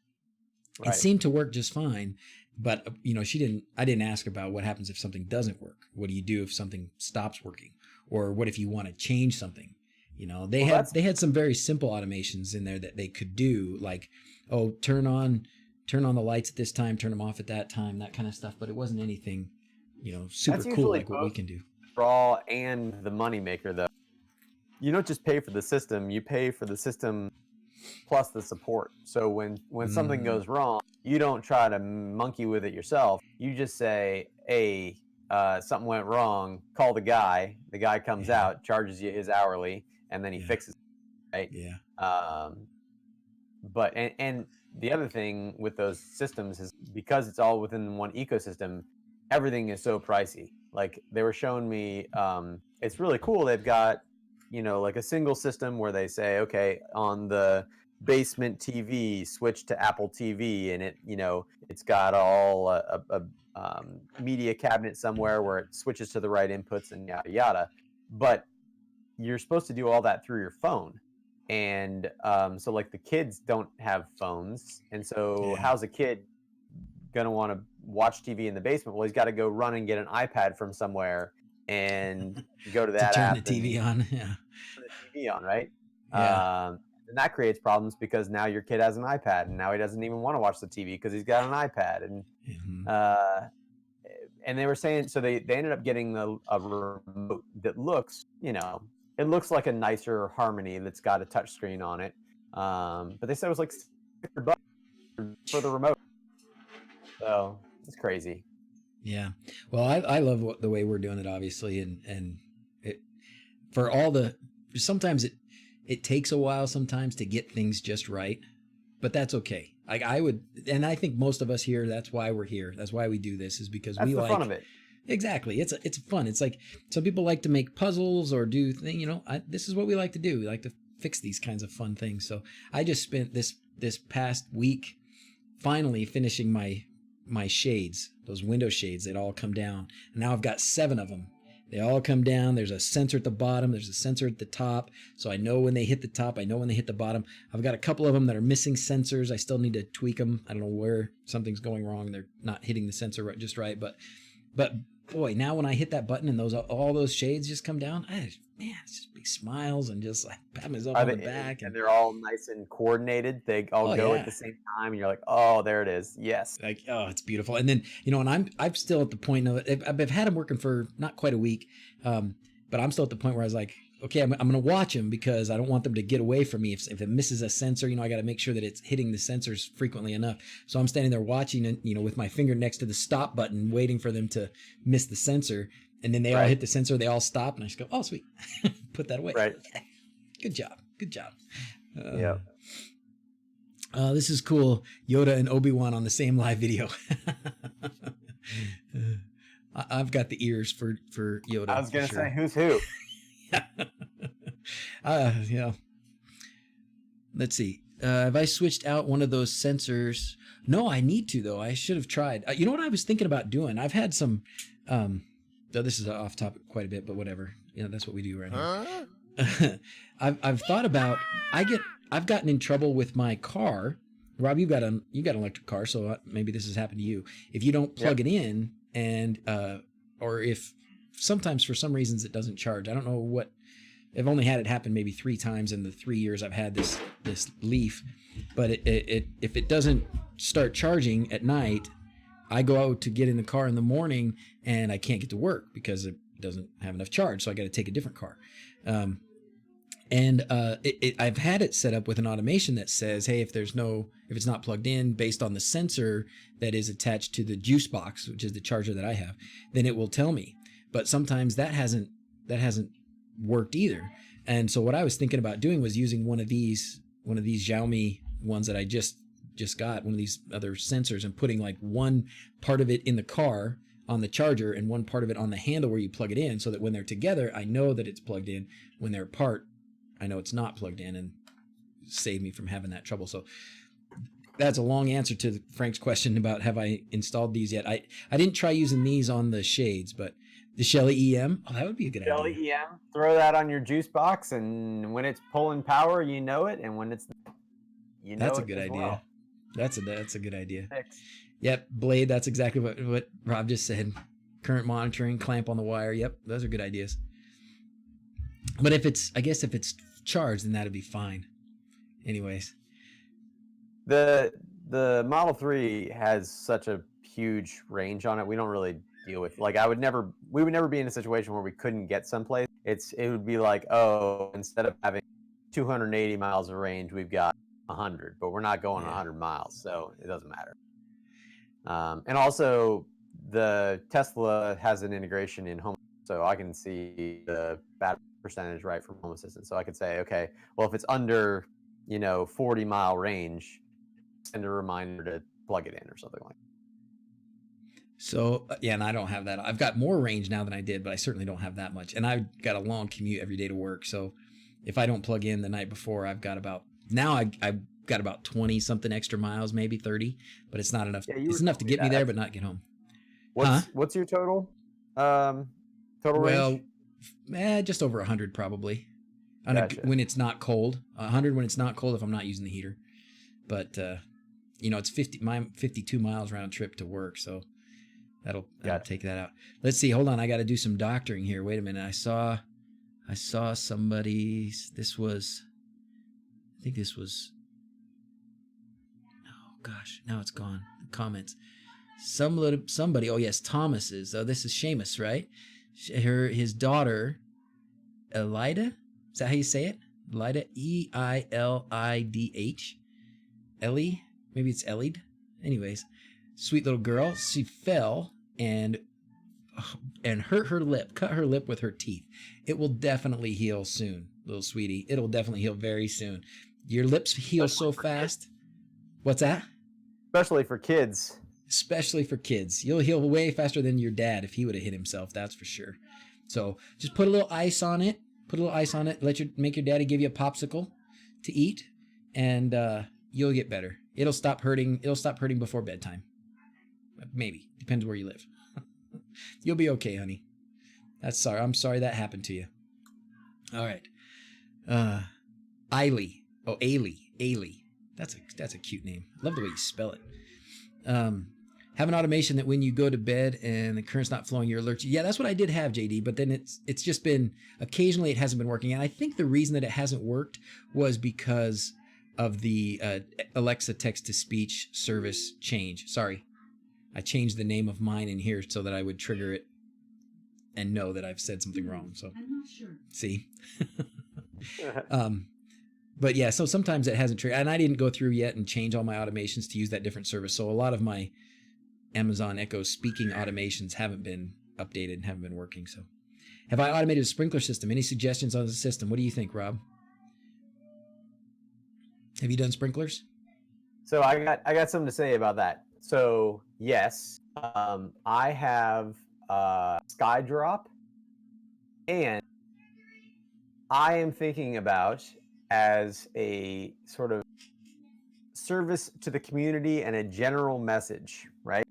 [SPEAKER 1] Right. It seemed to work just fine, but I didn't ask about what happens if something doesn't work. What do you do if something stops working? Or what if you want to change something? They had some very simple automations in there that they could do, like, oh, turn on the lights at this time, turn them off at that time, that kind of stuff. But it wasn't anything, super cool like what we can do.
[SPEAKER 2] Draw and the moneymaker, though. You don't just pay for the system; you pay for the system plus the support. So when something goes wrong, you don't try to monkey with it yourself. You just say, "Hey, something went wrong. Call the guy." The guy comes out, charges you his hourly, and then he fixes it. Right?
[SPEAKER 1] Yeah.
[SPEAKER 2] But the other thing with those systems is because it's all within one ecosystem, everything is so pricey. Like they were showing me, it's really cool. They've got, like a single system where they say, okay, on the basement TV, switch to Apple TV, and it's got all a media cabinet somewhere where it switches to the right inputs and yada yada. But you're supposed to do all that through your phone. And so like the kids don't have phones, and so how's a kid gonna want to watch TV in the basement? Well, he's got to go run and get an iPad from somewhere and go to that
[SPEAKER 1] to turn
[SPEAKER 2] app
[SPEAKER 1] the TV on. Yeah,
[SPEAKER 2] turn the TV on, right?
[SPEAKER 1] Yeah.
[SPEAKER 2] And that creates problems because now your kid has an iPad, and now he doesn't even want to watch the TV because he's got an iPad. And they were saying, so they ended up getting a remote that looks, it looks like a nicer Harmony that's got a touch screen on it. But they said it was like $600 for the remote. So it's crazy.
[SPEAKER 1] Yeah. Well, I love the way we're doing it, obviously. And it, for all sometimes it takes a while sometimes to get things just right, but that's okay. Like and I think most of us here, that's why we're here. That's why we do this, is because
[SPEAKER 2] that's
[SPEAKER 1] we
[SPEAKER 2] the fun of it.
[SPEAKER 1] Exactly. It's fun. It's like some people like to make puzzles or do things, this is what we like to do. We like to fix these kinds of fun things. So I just spent this past week finally finishing my shades, those window shades. They'd all come down. And now I've got 7 of them. They all come down. There's a sensor at the bottom. There's a sensor at the top. So I know when they hit the top. I know when they hit the bottom. I've got a couple of them that are missing sensors. I still need to tweak them. I don't know where something's going wrong. They're not hitting the sensor just right. But boy, now when I hit that button and all those shades just come down, it's just big smiles and just like pat myself on the back.
[SPEAKER 2] And they're all nice and coordinated. They all go at the same time, and you're like, oh, there it is. Yes.
[SPEAKER 1] Like, oh, it's beautiful. And then, and I'm still at the point of it. I've had them working for not quite a week, but I'm still at the point where I was like, okay, I'm going to watch them because I don't want them to get away from me. If it misses a sensor, I got to make sure that it's hitting the sensors frequently enough. So I'm standing there watching it, with my finger next to the stop button, waiting for them to miss the sensor. And then they all hit the sensor. They all stop. And I just go, oh, sweet. Put that away.
[SPEAKER 2] Right.
[SPEAKER 1] Good job.
[SPEAKER 2] Yeah.
[SPEAKER 1] This is cool. Yoda and Obi-Wan on the same live video. I've got the ears for Yoda.
[SPEAKER 2] I was going to say, who's who?
[SPEAKER 1] Let's see. Have I switched out one of those sensors? No, I need to, though. I should have tried. You know what I was thinking about doing? I've had some, this is off topic quite a bit, but whatever. That's what we do right here. I've thought about, I've gotten in trouble with my car Rob, you got an electric car, so maybe this has happened to you. If you don't plug it in, and or if sometimes for some reasons it doesn't charge. I don't know what. I've only had it happen maybe 3 times in the 3 years I've had this Leaf, but if it doesn't start charging at night, I go out to get in the car in the morning and I can't get to work because it doesn't have enough charge, so I got to take a different car. I've had it set up with an automation that says, hey, if it's not plugged in based on the sensor that is attached to the juice box, which is the charger that I have, then it will tell me. But sometimes that hasn't worked either. And so what I was thinking about doing was using one of these Xiaomi ones that I just got, one of these other sensors, and putting like one part of it in the car on the charger and one part of it on the handle where you plug it in, so that when they're together, I know that it's plugged in. When they're apart, I know it's not plugged in, and save me from having that trouble. So that's a long answer to Frank's question about have I installed these yet. I didn't try using these on the shades, but the Shelly EM, that would be a good idea.
[SPEAKER 2] Shelly EM, throw that on your juice box, and when it's pulling power, you know it, and when it's
[SPEAKER 1] that's a good idea.
[SPEAKER 2] Well.
[SPEAKER 1] That's a good idea.
[SPEAKER 2] Fix.
[SPEAKER 1] Yep, Blade, that's exactly what Rob just said. Current monitoring, clamp on the wire. Yep, those are good ideas. But if it's charged, then that'd be fine. Anyways.
[SPEAKER 2] The Model 3 has such a huge range on it. We don't really deal with, like, we would never be in a situation where we couldn't get someplace. It would be like, oh, instead of having 280 miles of range, we've got 100, but we're not going 100 miles, so it doesn't matter. And also, the Tesla has an integration in Home, so I can see the battery percentage right from Home Assistant. So I could say, okay, well, if it's under 40-mile range, send a reminder to plug it in or something like that.
[SPEAKER 1] So yeah, and I don't have that. I've got more range now than I did, but I certainly don't have that much. And I've got a long commute every day to work, so if I don't plug in the night before, I've got about 20 something extra miles, maybe 30, but it's not enough. It's enough to get me there, but not get home.
[SPEAKER 2] What's your total? Total range?
[SPEAKER 1] Well, just over 100 probably.
[SPEAKER 2] Gotcha.
[SPEAKER 1] When it's not cold, 100 when it's not cold if I'm not using the heater. But it's 52 miles round trip to work, so that'll take that out. Let's see. Hold on, I got to do some doctoring here. Wait a minute. I saw somebody. I think this was. Oh gosh, now it's gone. The comments. Somebody. Oh yes, Thomas's. Oh, this is Seamus, right? His daughter, Elida. Is that how you say it? Elida, Eilidh. Ellie, maybe it's Ellied. Anyways, sweet little girl. She fell and hurt her lip. Cut her lip with her teeth. It will definitely heal soon, little sweetie. It'll definitely heal very soon. Your lips heal so fast. What's that?
[SPEAKER 2] Especially for kids.
[SPEAKER 1] Especially for kids. You'll heal way faster than your dad if he would have hit himself, that's for sure. So just put a little ice on it. Make your daddy give you a popsicle to eat, and you'll get better. It'll stop hurting before bedtime. Maybe. Depends where you live. You'll be okay, honey. I'm sorry that happened to you. All right. Ailey. Oh, Ailey. That's a cute name. Love the way you spell it. Have an automation that when you go to bed and the current's not flowing, you're alerted. Yeah, that's what I did have, JD. But then it's just been occasionally it hasn't been working, and I think the reason that it hasn't worked was because of the Alexa text-to-speech service change. Sorry, I changed the name of mine in here so that I would trigger it and know that I've said something wrong. So
[SPEAKER 3] I'm not sure.
[SPEAKER 1] See. But yeah, so sometimes it hasn't triggered, and I didn't go through yet and change all my automations to use that different service. So a lot of my Amazon Echo speaking automations haven't been updated, haven't been working. So have I automated a sprinkler system? Any suggestions on the system? What do you think, Rob? Have you done sprinklers?
[SPEAKER 2] So I got something to say about that. So yes, I have SkyDrop, and I am thinking about, as a sort of service to the community and a general message, right?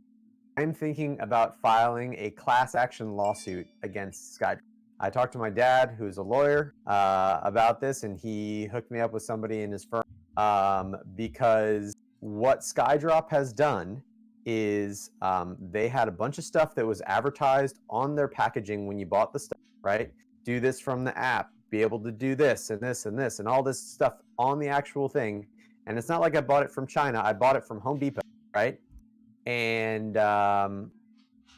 [SPEAKER 2] I'm thinking about filing a class action lawsuit against SkyDrop. I talked to my dad, who's a lawyer, about this, and he hooked me up with somebody in his firm, because what Skydrop has done is they had a bunch of stuff that was advertised on their packaging when you bought the stuff, right? Do this from the app, be able to do this and this and this and all this stuff on the actual thing. And it's not like I bought it from China. I bought it from Home Depot, right? And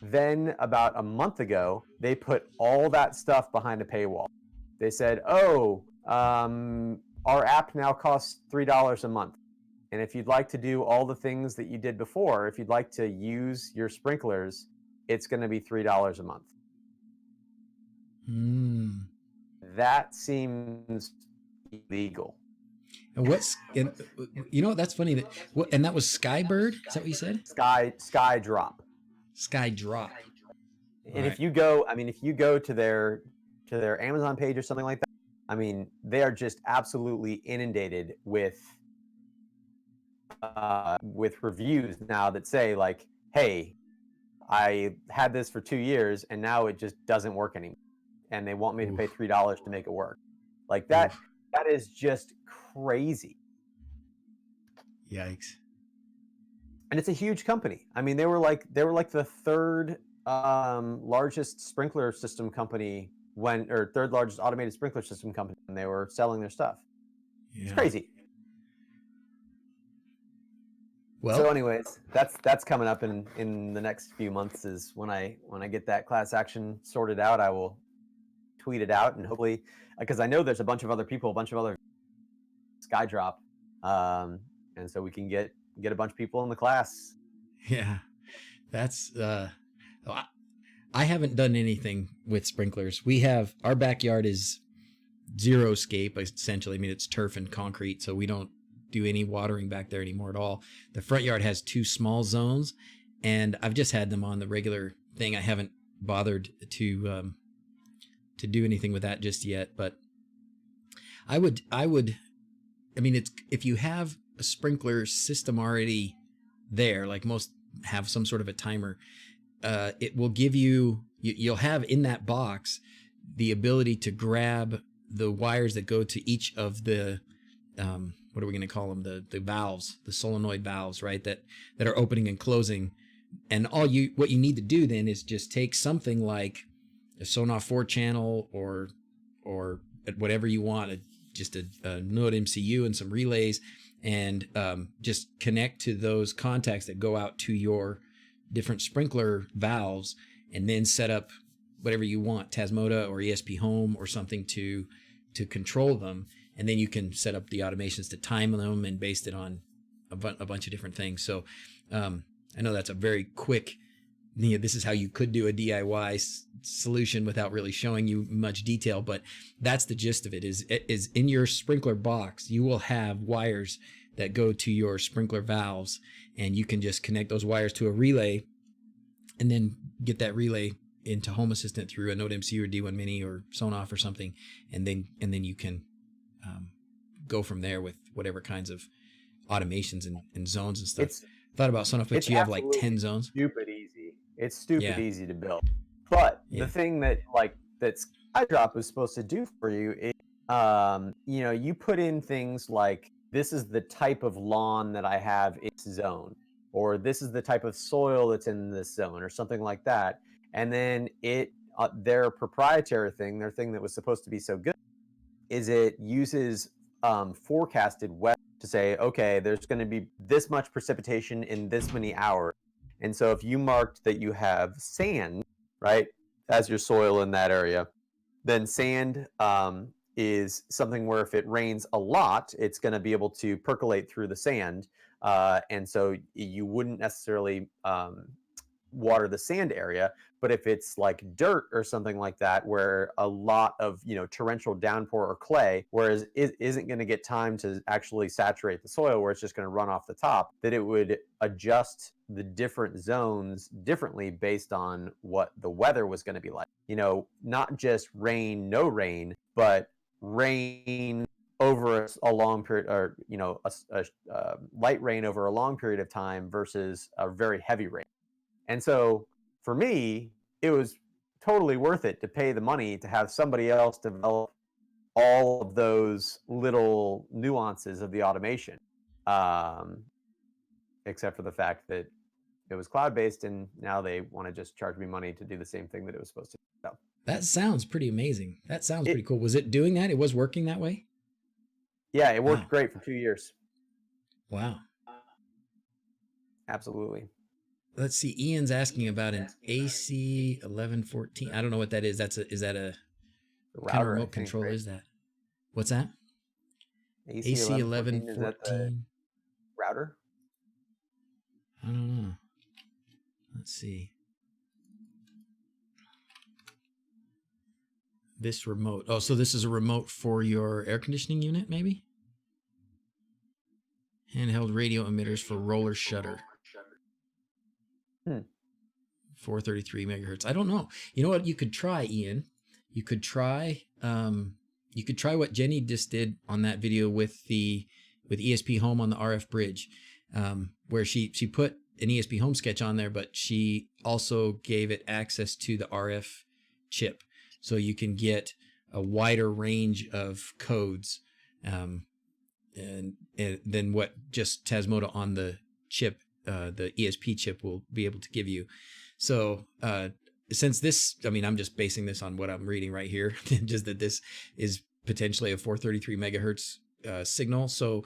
[SPEAKER 2] then about a month ago, they put all that stuff behind a paywall. They said, oh, our app now costs $3 a month. And if you'd like to do all the things that you did before, if you'd like to use your sprinklers, it's going to be $3 a month. That seems illegal.
[SPEAKER 1] And you know what? That's funny. And that was Skybird? Is that what you said?
[SPEAKER 2] Skydrop.
[SPEAKER 1] Skydrop.
[SPEAKER 2] And right. If you go to their Amazon page or something like that, I mean, they are just absolutely inundated with reviews now that say like, hey, I had this for 2 years and now it just doesn't work anymore. And they want me to pay $3 to make it work. Like that, that is just crazy.
[SPEAKER 1] Yikes.
[SPEAKER 2] And it's a huge company. I mean, they were like the third largest sprinkler system company third largest automated sprinkler system company when they were selling their stuff. Yeah. It's crazy. Well, so anyways, that's coming up in the next few months is when I get that class action sorted out, I will tweet it out and hopefully, because I know there's a bunch of other Skydrop, and so we can get a bunch of people in the class.
[SPEAKER 1] Yeah, that's I haven't done anything with sprinklers. Our backyard is zero-scape essentially. I mean, it's turf and concrete, so we don't do any watering back there anymore at all. The front yard has 2 small zones, and I've just had them on the regular thing. I haven't bothered to do anything with that just yet, but I mean, it's if you have a sprinkler system already there, like most have some sort of a timer, it will give you'll have in that box the ability to grab the wires that go to each of the what are we going to call them, the valves, the solenoid valves, right, that are opening and closing. And what you need to do then is just take something like a Sonar 4-channel or whatever you want, just a Node MCU and some relays, and just connect to those contacts that go out to your different sprinkler valves, and then set up whatever you want, Tasmota or ESP Home or something to control them. And then you can set up the automations to time them and based it on a bunch of different things. So I know that's a very quick, this is how you could do a DIY solution without really showing you much detail, but that's the gist of it. Is in your sprinkler box, you will have wires that go to your sprinkler valves, and you can just connect those wires to a relay and then get that relay into Home Assistant through a Node MCU or D1 Mini or Sonoff or something, and then you can go from there with whatever kinds of automations and zones and stuff. Thought about Sonoff, but you have like 10 zones.
[SPEAKER 2] Stupid easy. It's stupid easy to build. But the thing that Skydrop is supposed to do for you is, you put in things like, this is the type of lawn that I have in this zone, or this is the type of soil that's in this zone, or something like that. And then their proprietary thing, their thing that was supposed to be so good, is it uses forecasted weather to say, okay, there's going to be this much precipitation in this many hours. And so if you marked that you have sand, right, as your soil in that area, then sand is something where if it rains a lot, it's going to be able to percolate through the sand. And so you wouldn't necessarily water the sand area. But if it's like dirt or something like that, where a lot of torrential downpour or clay, whereas it isn't going to get time to actually saturate the soil, where it's just going to run off the top, that it would adjust the different zones differently based on what the weather was going to be like. Not just rain, no rain, but rain over a long period, or a light rain over a long period of time versus a very heavy rain. And so for me, it was totally worth it to pay the money to have somebody else develop all of those little nuances of the automation. except for the fact that it was cloud-based, and now they want to just charge me money to do the same thing that it was supposed to do. So,
[SPEAKER 1] That sounds pretty amazing. That sounds pretty cool. Was it doing that? It was working that way?
[SPEAKER 2] Yeah, it worked
[SPEAKER 1] Wow.
[SPEAKER 2] great for 2 years.
[SPEAKER 1] Wow.
[SPEAKER 2] Absolutely.
[SPEAKER 1] Let's see. Ian's asking about an AC 1114. I don't know what that is. Is that a what kind of remote control
[SPEAKER 2] right?
[SPEAKER 1] is that? What's that? AC
[SPEAKER 2] 1114, is that the
[SPEAKER 1] 1114.
[SPEAKER 2] router?
[SPEAKER 1] I don't know. Let's see. This remote. Oh, so this is a remote for your air conditioning unit, maybe? Handheld radio emitters for roller shutter. 433 megahertz. I don't know. You know what you could try, Ian? You could try what Jenny just did on that video with ESP Home on the RF bridge, where she put an ESP Home sketch on there, but she also gave it access to the RF chip, so you can get a wider range of codes, and than what just Tasmota on the chip, the ESP chip, will be able to give you. So since this, I mean, I'm just basing this on what I'm reading right here, just that this is potentially a 433 megahertz signal. So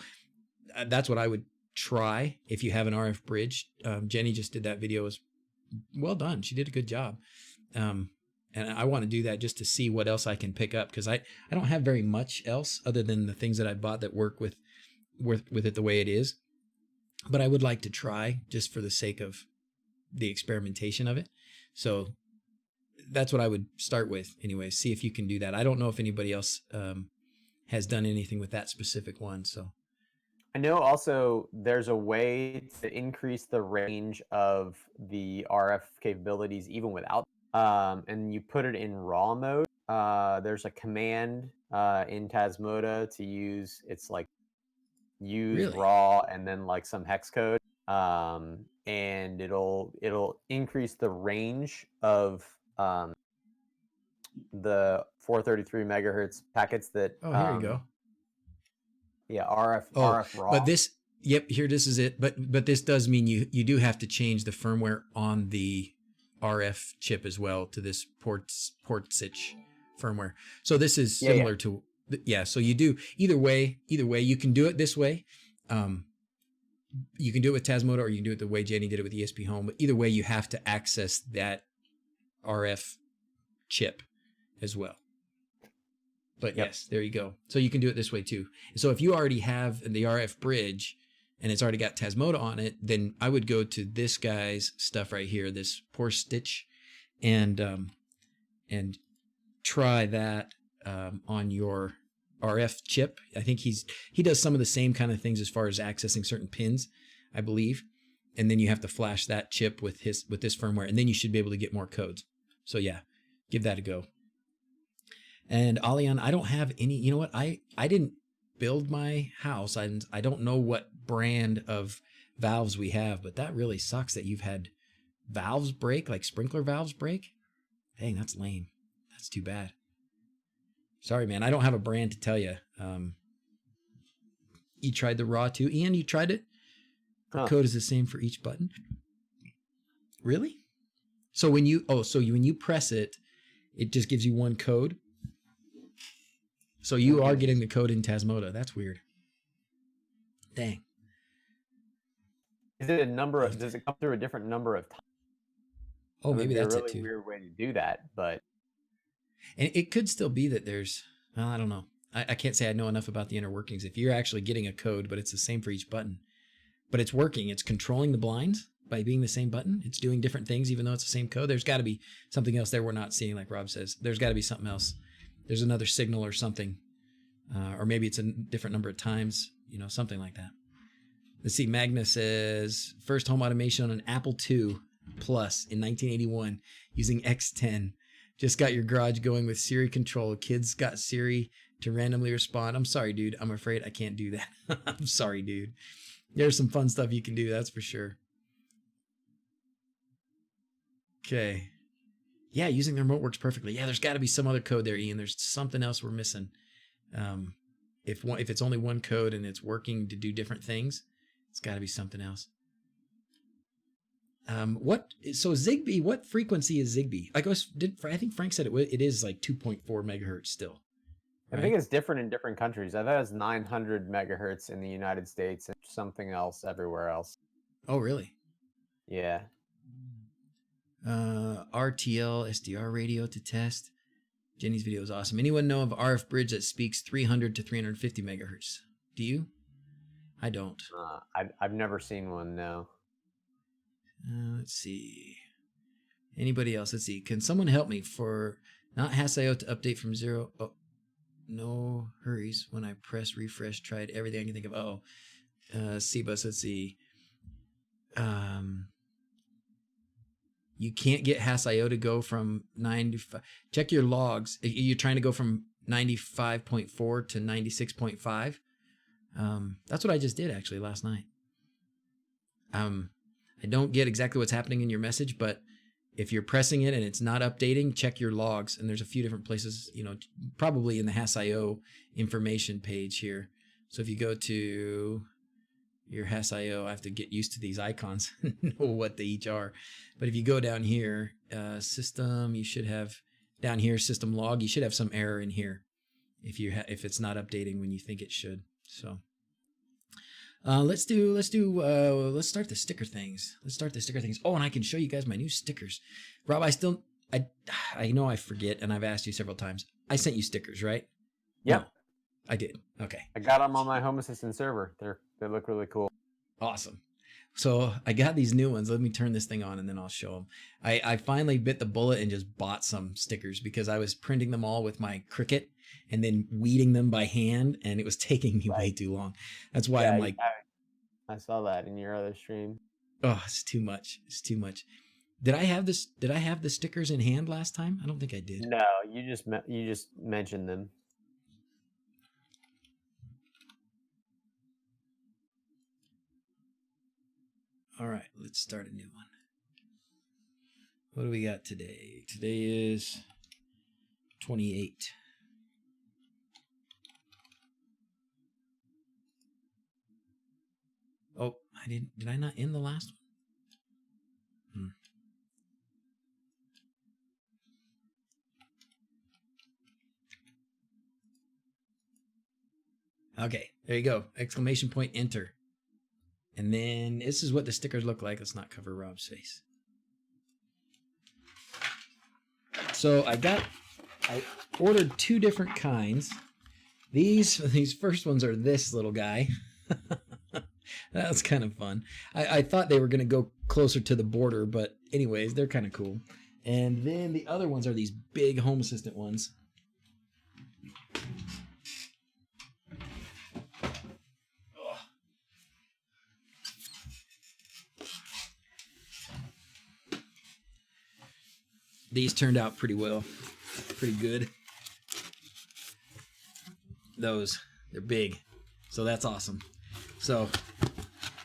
[SPEAKER 1] that's what I would try if you have an RF bridge. Jenny just did that video. It was well done. She did a good job. And I want to do that just to see what else I can pick up, because I don't have very much else other than the things that I bought that work with it the way it is. But I would like to try just for the sake of the experimentation of it. So that's what I would start with anyway. See if you can do that. I don't know if anybody else has done anything with that specific one. So
[SPEAKER 2] I know also there's a way to increase the range of the RF capabilities even without, and you put it in raw mode. There's a command in Tasmota to use. It's like use
[SPEAKER 1] really?
[SPEAKER 2] raw and then like some hex code, and it'll increase the range of the 433 megahertz packets that.
[SPEAKER 1] Oh, here you go.
[SPEAKER 2] Yeah, RF raw.
[SPEAKER 1] But this, yep, here, this is it. But this does mean you do have to change the firmware on the RF chip as well to this port sich firmware. So this is similar to, so you do either way, you can do it this way. You can do it with Tasmota, or you can do it the way Jenny did it with ESP Home. But either way, you have to access that RF chip as well. But yes, there you go. So you can do it this way too. So if you already have the RF bridge and it's already got Tasmota on it, then I would go to this guy's stuff right here, this Poor Stitch, and try that on your RF chip. I think he does some of the same kind of things as far as accessing certain pins, I believe. And then you have to flash that chip with this firmware, and then you should be able to get more codes. So yeah, give that a go. And Alian, I don't have any, you know what? I didn't build my house. I don't know what brand of valves we have, but that really sucks that you've had valves break, like sprinkler valves break. Dang, that's lame. That's too bad. Sorry, man. I don't have a brand to tell you. You tried the raw too. Ian, you tried it? The code is the same for each button. Really? So when you press it, it just gives you one code. So you are getting the code in Tasmota. That's weird. Dang.
[SPEAKER 2] Is it a number of? Does it come through a different number of times?
[SPEAKER 1] Oh, maybe that's
[SPEAKER 2] a really
[SPEAKER 1] it too.
[SPEAKER 2] Weird way to do that, but
[SPEAKER 1] and it could still be that there's. Well, I don't know. I can't say I know enough about the inner workings. If you're actually getting a code, but it's the same for each button, but it's working. It's controlling the blinds by being the same button. It's doing different things, even though it's the same code. There's got to be something else there we're not seeing, like Rob says. There's got to be something else. There's another signal or something, or maybe it's a different number of times, something like that. Let's see. Magna says, first home automation on an Apple II Plus in 1981 using X10. Just got your garage going with Siri control. Kids got Siri to randomly respond. I'm sorry, dude. I'm afraid I can't do that. I'm sorry, dude. There's some fun stuff you can do, that's for sure. Okay. Yeah, using the remote works perfectly. Yeah, there's got to be some other code there, Ian. There's something else we're missing. If it's only one code and it's working to do different things, it's got to be something else. So Zigbee, what frequency is Zigbee? I think Frank said it is like 2.4 megahertz still.
[SPEAKER 2] Right? I think it's different in different countries. I thought it was 900 megahertz in the United States and something else everywhere else.
[SPEAKER 1] Oh, really?
[SPEAKER 2] Yeah.
[SPEAKER 1] RTL SDR radio to test. Jenny's video is awesome. Anyone know of RF bridge that speaks 300 to 350 megahertz? Do you? I don't.
[SPEAKER 2] I've never seen one, no.
[SPEAKER 1] Let's see. Anybody else? Let's see. Can someone help me for not Hasio to update from 0? Oh, no hurries. When I press refresh, tried everything I can think of. Oh, CBus. Let's see. You can't get Hasio to go from 95. Check your logs. You're trying to go from 95.4 to 96.5. That's what I just did actually last night. I don't get exactly what's happening in your message, but if you're pressing it and it's not updating, check your logs. And there's a few different places, probably in the Hasio information page here. So if you go to your Hasio, I have to get used to these icons, know what they each are. But if you go down here, system, you should have down here system log. You should have some error in here if it's not updating when you think it should. So let's start the sticker things. Oh, and I can show you guys my new stickers. Rob, I know I forget, and I've asked you several times. I sent you stickers, right?
[SPEAKER 2] Yep.
[SPEAKER 1] No, I did. Okay.
[SPEAKER 2] I got them on my Home Assistant server. They look really cool.
[SPEAKER 1] Awesome. So I got these new ones. Let me turn this thing on and then I'll show them. I finally bit the bullet and just bought some stickers because I was printing them all with my Cricut and then weeding them by hand, and it was taking me way too long. That's why I'm like,
[SPEAKER 2] I saw that in your other stream.
[SPEAKER 1] Oh, it's too much. Did I have the stickers in hand last time? I don't think I did.
[SPEAKER 2] No, you just mentioned them.
[SPEAKER 1] All right, let's start a new one. What do we got today? Today is 28. Oh, did I not end the last one? Okay, there you go. Exclamation point, enter. And then this is what the stickers look like. Let's not cover Rob's face. So I ordered 2 different kinds. These first ones are this little guy. That's kind of fun. I thought they were going to go closer to the border, but anyways, they're kind of cool. And then the other ones are these big Home Assistant ones. These turned out pretty well, pretty good. They're big, so that's awesome. So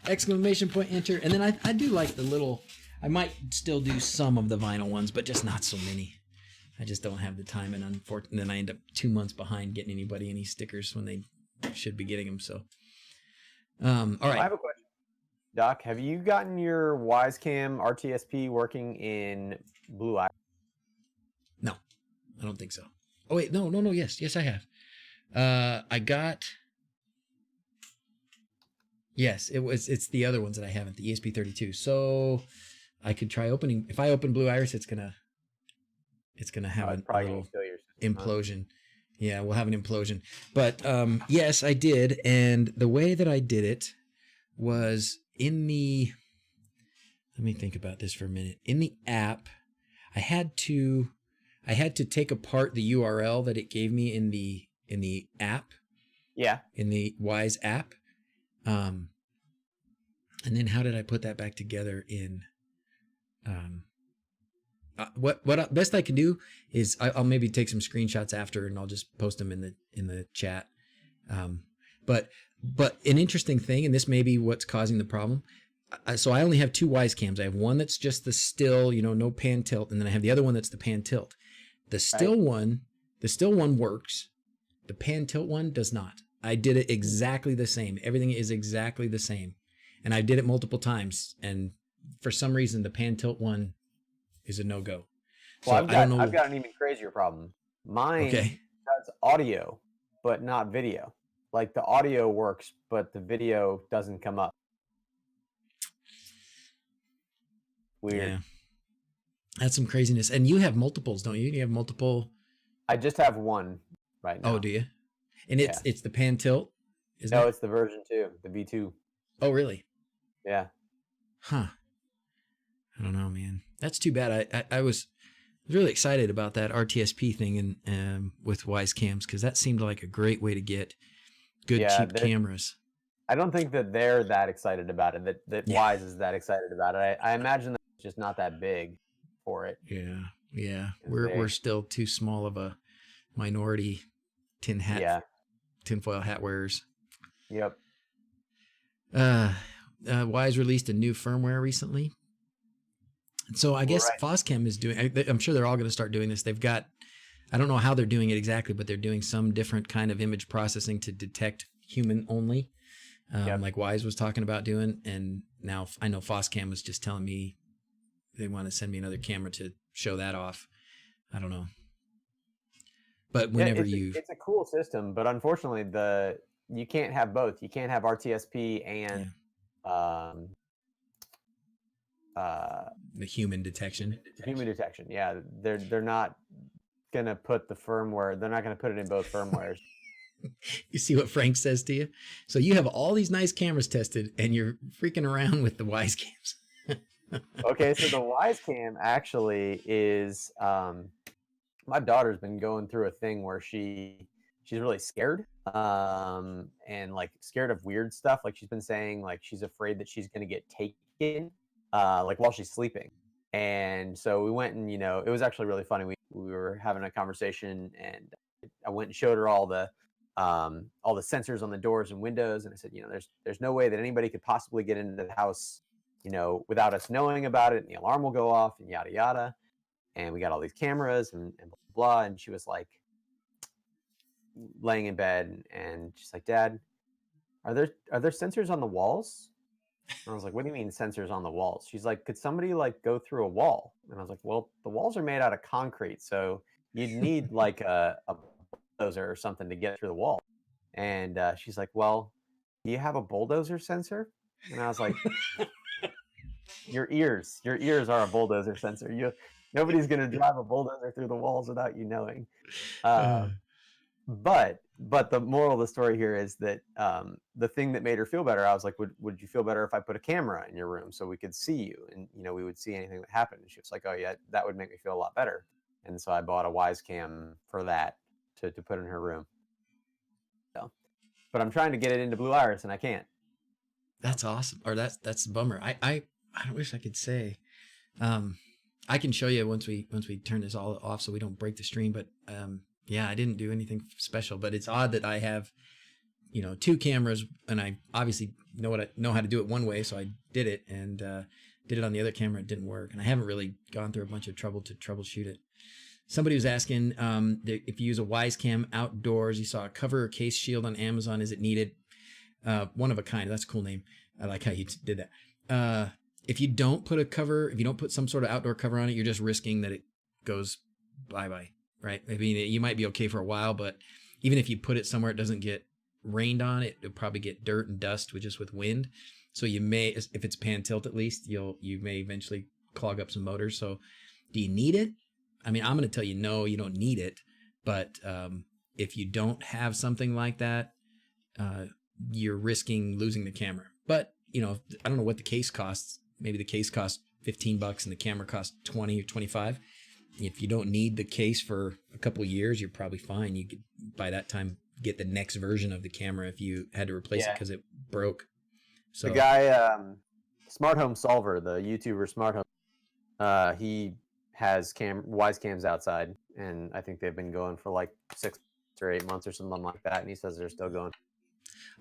[SPEAKER 1] exclamation point, enter. And then I do like the little, I might still do some of the vinyl ones, but just not so many. I just don't have the time, and unfortunately then I end up 2 months behind getting anybody any stickers when they should be getting them. So all right.
[SPEAKER 2] I have a question. Doc, have you gotten your Wisecam RTSP working in Blue Iris?
[SPEAKER 1] No, I don't think so. Oh wait, no. Yes, I have. Yes, it's the other ones that I haven't, the ESP32. So I could try opening. If I open Blue Iris, it's gonna have a little implosion. Yeah, we'll have an implosion. But yes, I did, and the way that I did it was in the. Let me think about this for a minute. In the app, I had to take apart the URL that it gave me in the app. Yeah. In the Wise app. And then how did I put that back together in what best I can do is I'll maybe take some screenshots after and I'll just post them in the chat. But an interesting thing, and this may be what's causing the problem. So I only have 2 Wise cams. I have one that's just the still, no pan tilt, and then I have the other one that's the pan tilt. The still one works. The pan tilt one does not. I did it exactly the same. Everything is exactly the same. And I did it multiple times, and for some reason the pan tilt one is a no-go. So
[SPEAKER 2] Well,
[SPEAKER 1] I don't know.
[SPEAKER 2] I've got an even crazier problem. Mine does audio, but not video. Like the audio works, but the video doesn't come up. Weird.
[SPEAKER 1] Yeah. That's some craziness. And you have multiples, don't you? You have multiple.
[SPEAKER 2] I just have one right now.
[SPEAKER 1] Oh, do you? And it's the pan tilt, isn't
[SPEAKER 2] No,
[SPEAKER 1] it?
[SPEAKER 2] it's the version 2, the V2.
[SPEAKER 1] Oh, really?
[SPEAKER 2] Yeah.
[SPEAKER 1] Huh. I don't know, man. That's too bad. I was really excited about that RTSP thing and with Wise Cams, because that seemed like a great way to get good cheap cameras.
[SPEAKER 2] I don't think that they're that excited about it. That Wise is that excited about it. I imagine that it's just not that big for it.
[SPEAKER 1] Yeah. We're still too small of a minority tinfoil hat wearers.
[SPEAKER 2] Yep.
[SPEAKER 1] Wise released a new firmware recently. So I guess Foscam is doing, I'm sure they're all going to start doing this. They've got, I don't know how they're doing it exactly, but they're doing some different kind of image processing to detect human only, like Wise was talking about doing. And now I know Foscam was just telling me they want to send me another camera to show that off. I don't know. But whenever
[SPEAKER 2] it's a cool system, but unfortunately you can't have both. You can't have RTSP and
[SPEAKER 1] the human detection.
[SPEAKER 2] Human detection. Yeah, they're not gonna put the firmware. They're not gonna put it in both firmwares.
[SPEAKER 1] You see what Frank says to you? So you have all these nice cameras tested, and you're freaking around with the Wise Cams.
[SPEAKER 2] Okay, so the Wise Cam actually is. My daughter's been going through a thing where she's really scared, and like scared of weird stuff. Like she's been saying, like she's afraid that she's gonna get taken, like while she's sleeping. And so we went and it was actually really funny. We were having a conversation, and I went and showed her all the sensors on the doors and windows, and I said, there's no way that anybody could possibly get into the house, without us knowing about it, and the alarm will go off, and yada yada. And we got all these cameras and blah, blah, and she was like laying in bed, and she's like, Dad, are there sensors on the walls? And I was like, what do you mean sensors on the walls? She's like, could somebody like go through a wall? And I was like, well, the walls are made out of concrete, so you'd need like a bulldozer or something to get through the wall. And she's like, well, do you have a bulldozer sensor? And I was like, your ears are a bulldozer sensor. Nobody's going to drive a bulldozer through the walls without you knowing. But the moral of the story here is that the thing that made her feel better, I was like, would you feel better if I put a camera in your room so we could see you and we would see anything that happened? And she was like, oh yeah, that would make me feel a lot better. And so I bought a Wise Cam for that to put in her room. So, but I'm trying to get it into Blue Iris and I can't.
[SPEAKER 1] That's awesome. Or that's a bummer. I wish I could say. I can show you once we turn this all off so we don't break the stream. But yeah, I didn't do anything special. But it's odd that I have, two cameras, and I obviously know how to do it one way, so I did it and did it on the other camera. It didn't work, and I haven't really gone through a bunch of trouble to troubleshoot it. Somebody was asking if you use a Wise Cam outdoors, you saw a cover or case shield on Amazon. Is it needed? One of a kind. That's a cool name. I like how you did that. If you don't put a cover, if you don't put some sort of outdoor cover on it, you're just risking that it goes bye-bye, right? I mean, you might be okay for a while, but even if you put it somewhere it doesn't get rained on, it'll probably get dirt and dust with wind. So you may, if it's pan tilt at least, you may eventually clog up some motors. So do you need it? I mean, I'm going to tell you, no, you don't need it. But if you don't have something like that, you're risking losing the camera. But, I don't know what the case costs. Maybe the case costs $15 and the camera costs 20 or 25. If you don't need the case for a couple of years, you're probably fine. You could, by that time, get the next version of the camera if you had to replace it because it broke. So
[SPEAKER 2] the guy, Smart Home Solver, the YouTuber Smart Home, he has Wise Cams outside, and I think they've been going for like 6 or 8 months or something like that, and he says they're still going.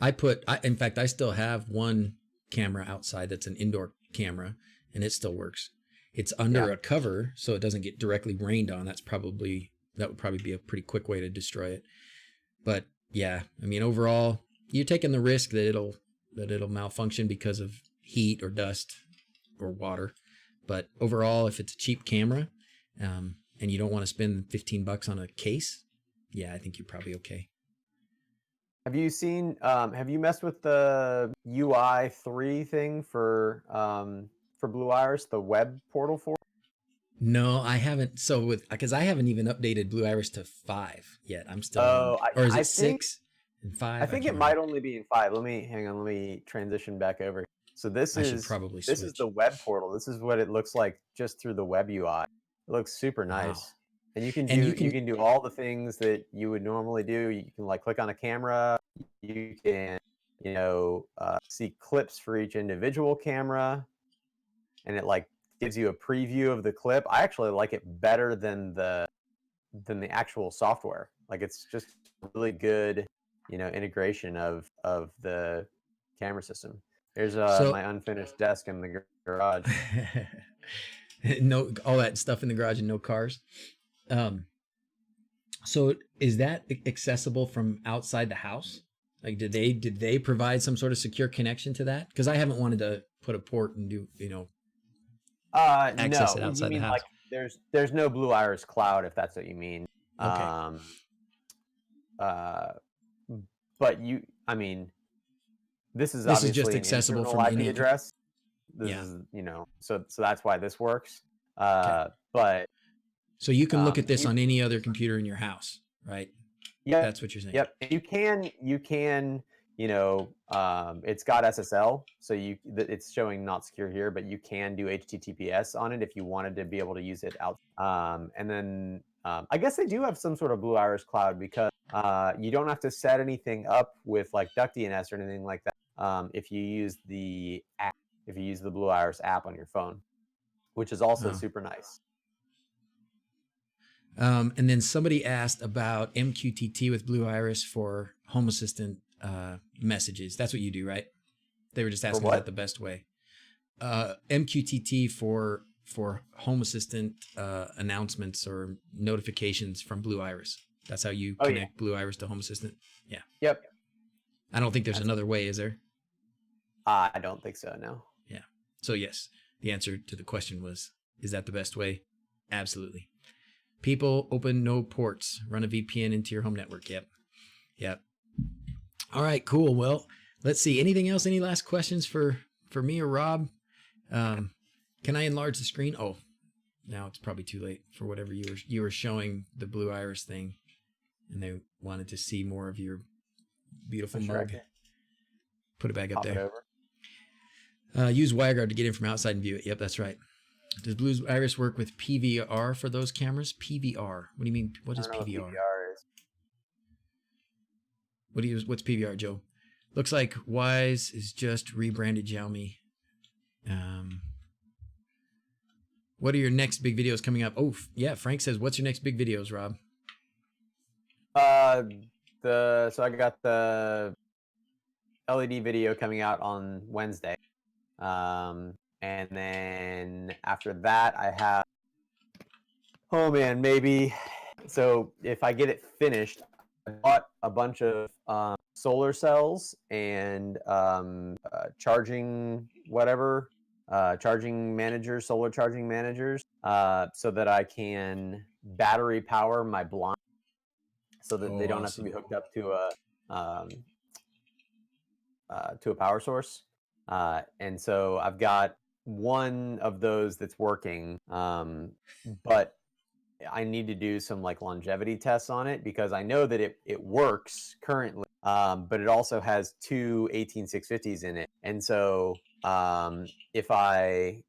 [SPEAKER 1] In fact, I still have one camera outside that's an indoor camera, and it still works. It's under a cover, so it doesn't get directly rained on. That would probably be a pretty quick way to destroy it. But yeah, I mean, overall, you're taking the risk that it'll malfunction because of heat or dust. or water. But overall, if it's a cheap camera, and you don't want to spend $15 on a case, yeah, I think you're probably okay.
[SPEAKER 2] Have you messed with the UI 3 thing for Blue Iris, the web portal for it?
[SPEAKER 1] No, I haven't. So because I haven't even updated Blue Iris to 5 yet. I'm still
[SPEAKER 2] Oh,
[SPEAKER 1] or is
[SPEAKER 2] I
[SPEAKER 1] it
[SPEAKER 2] think
[SPEAKER 1] 6 and 5?
[SPEAKER 2] I think it
[SPEAKER 1] can't
[SPEAKER 2] might
[SPEAKER 1] remember.
[SPEAKER 2] only be in 5. Let me transition back over. So
[SPEAKER 1] I should probably
[SPEAKER 2] this is
[SPEAKER 1] switch.
[SPEAKER 2] the web portal. This is what it looks like just through the web UI. It looks super
[SPEAKER 1] Wow.
[SPEAKER 2] nice. And you can
[SPEAKER 1] And
[SPEAKER 2] do all the things that you would normally do. You can like click on a camera. You can, see clips for each individual camera, and it like gives you a preview of the clip. I actually like it better than the actual software. Like it's just really good, integration of the camera system. Here's
[SPEAKER 1] so
[SPEAKER 2] my unfinished desk in the garage.
[SPEAKER 1] no, all that stuff in the garage and no cars. So is that accessible from outside the house? Like, did they provide some sort of secure connection to that? Because I haven't wanted to put a port and do access
[SPEAKER 2] No,
[SPEAKER 1] it
[SPEAKER 2] you
[SPEAKER 1] outside the
[SPEAKER 2] mean
[SPEAKER 1] house.
[SPEAKER 2] like there's no Blue Iris Cloud, if that's what you mean.
[SPEAKER 1] Okay.
[SPEAKER 2] But I mean, this is
[SPEAKER 1] This is
[SPEAKER 2] obviously
[SPEAKER 1] just
[SPEAKER 2] an
[SPEAKER 1] accessible
[SPEAKER 2] internal
[SPEAKER 1] from
[SPEAKER 2] IP
[SPEAKER 1] any.
[SPEAKER 2] address. This
[SPEAKER 1] Yeah.
[SPEAKER 2] is, so that's why this works.
[SPEAKER 1] Okay.
[SPEAKER 2] But
[SPEAKER 1] So you can look at this
[SPEAKER 2] you
[SPEAKER 1] on any other computer in your house, right?
[SPEAKER 2] Yep.
[SPEAKER 1] That's what you're saying.
[SPEAKER 2] Yep. You can, it's got SSL, so it's showing not secure here, but you can do HTTPS on it if you wanted to be able to use it out. And then I guess they do have some sort of Blue Iris Cloud because you don't have to set anything up with like DuckDNS or anything like that if you use the app, if you use the Blue Iris app on your phone, which is also super nice.
[SPEAKER 1] And then somebody asked about MQTT with Blue Iris for Home Assistant messages. That's what you do, right? They were just asking about the best way. MQTT for Home Assistant announcements or notifications from Blue Iris. That's how you connect Blue Iris to Home Assistant. Yeah.
[SPEAKER 2] Yep.
[SPEAKER 1] I don't think there's another way, is there?
[SPEAKER 2] I don't think so, no.
[SPEAKER 1] Yeah. So yes, the answer to the question was, is that the best way? Absolutely. People open no ports, run a VPN into your home network. Yep. Yep. All right, cool. Well, let's see. Anything else? Any last questions for me or Rob? Can I enlarge the screen? Oh, now it's probably too late for whatever you were showing the Blue Iris thing, and they wanted to see more of your beautiful mug. Put it back up there. Use WireGuard to get in from outside and view it. Yep, that's right. Does Blue Iris work with PVR for those cameras? PVR. What do you mean? What is PVR? What's PVR, Joe? Looks like Wise is just rebranded Xiaomi. What are your next big videos coming up? Oh, yeah. Frank says, "What's your next big videos, Rob?"
[SPEAKER 2] So I got the LED video coming out on Wednesday. And then after that, I have, oh man, maybe. So if I get it finished, I bought a bunch of solar cells and charging managers, solar charging managers, so that I can battery power my blind, so that they don't have to be hooked up to a power source. And so I've got one of those that's working, but I need to do some like longevity tests on it because I know that it works currently, but it also has two 18650s in it. And so if I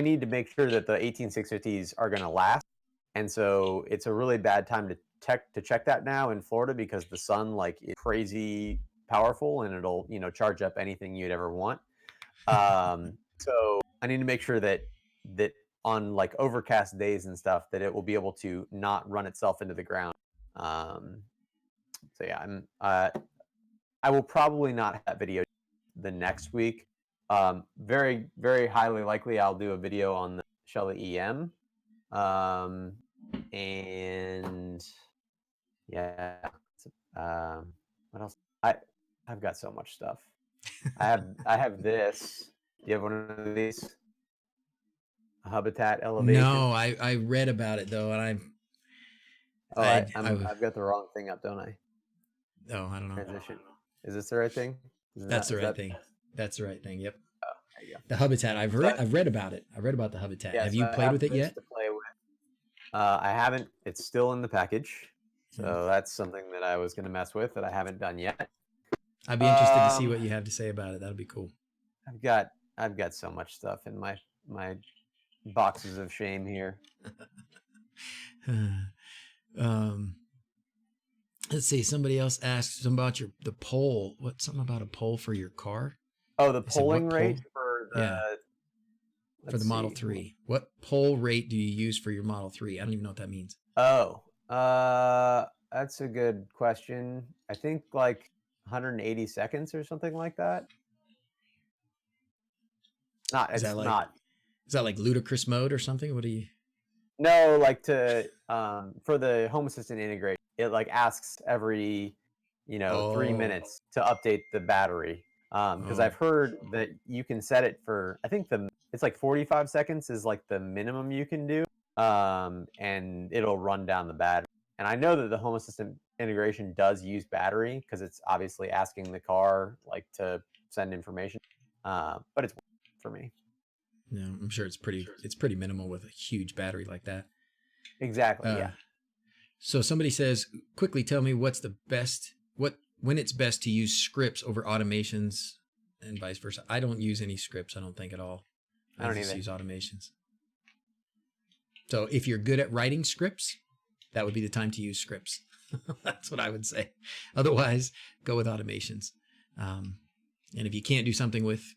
[SPEAKER 2] need to make sure that the 18650s are going to last. And so it's a really bad time to check that now in Florida because the sun like is crazy powerful and it'll charge up anything you'd ever want. So I need to make sure that on like overcast days and stuff that it will be able to not run itself into the ground. So yeah, I will probably not have that video the next week. Very, very highly likely I'll do a video on the Shelly EM. And yeah, what else? I've got so much stuff. I have this. You have one of these? A habitat elevation?
[SPEAKER 1] No, I read about it though, and
[SPEAKER 2] I've got the wrong thing up, don't I?
[SPEAKER 1] oh, I don't know.
[SPEAKER 2] Transition. Is this the right thing?
[SPEAKER 1] That's the right thing. That's the right thing. Yep.
[SPEAKER 2] Oh, there you go.
[SPEAKER 1] The habitat. I've read about it. I read about the habitat. Have you played with it yet?
[SPEAKER 2] To play with. I haven't. It's still in the package, so that's something that I was going to mess with that I haven't done yet.
[SPEAKER 1] I'd be interested to see what you have to say about it. That'll be cool.
[SPEAKER 2] I've got so much stuff in my boxes of shame here.
[SPEAKER 1] Let's see. Somebody else asked something about the poll. Something about a poll for your car?
[SPEAKER 2] Oh, the polling rate for
[SPEAKER 1] the Model 3. What poll rate do you use for your Model 3? I don't even know what that means.
[SPEAKER 2] Oh, that's a good question. I think like 180 seconds or something like that. Is that like
[SPEAKER 1] ludicrous mode or something? What do you?
[SPEAKER 2] No, like for the Home Assistant integration, it like asks every 3 minutes to update the battery. Because I've heard that you can set it for, I think it's like 45 seconds is like the minimum you can do, and it'll run down the battery. And I know that the Home Assistant integration does use battery because it's obviously asking the car like to send information, but it's for me.
[SPEAKER 1] Yeah, I'm sure it's pretty minimal with a huge battery like that.
[SPEAKER 2] Exactly. Yeah.
[SPEAKER 1] So somebody says, quickly tell me when it's best to use scripts over automations and vice versa. I don't use any scripts, I don't think at all. I don't just use automations. So if you're good at writing scripts, that would be the time to use scripts. That's what I would say. Otherwise, go with automations. And if you can't do something with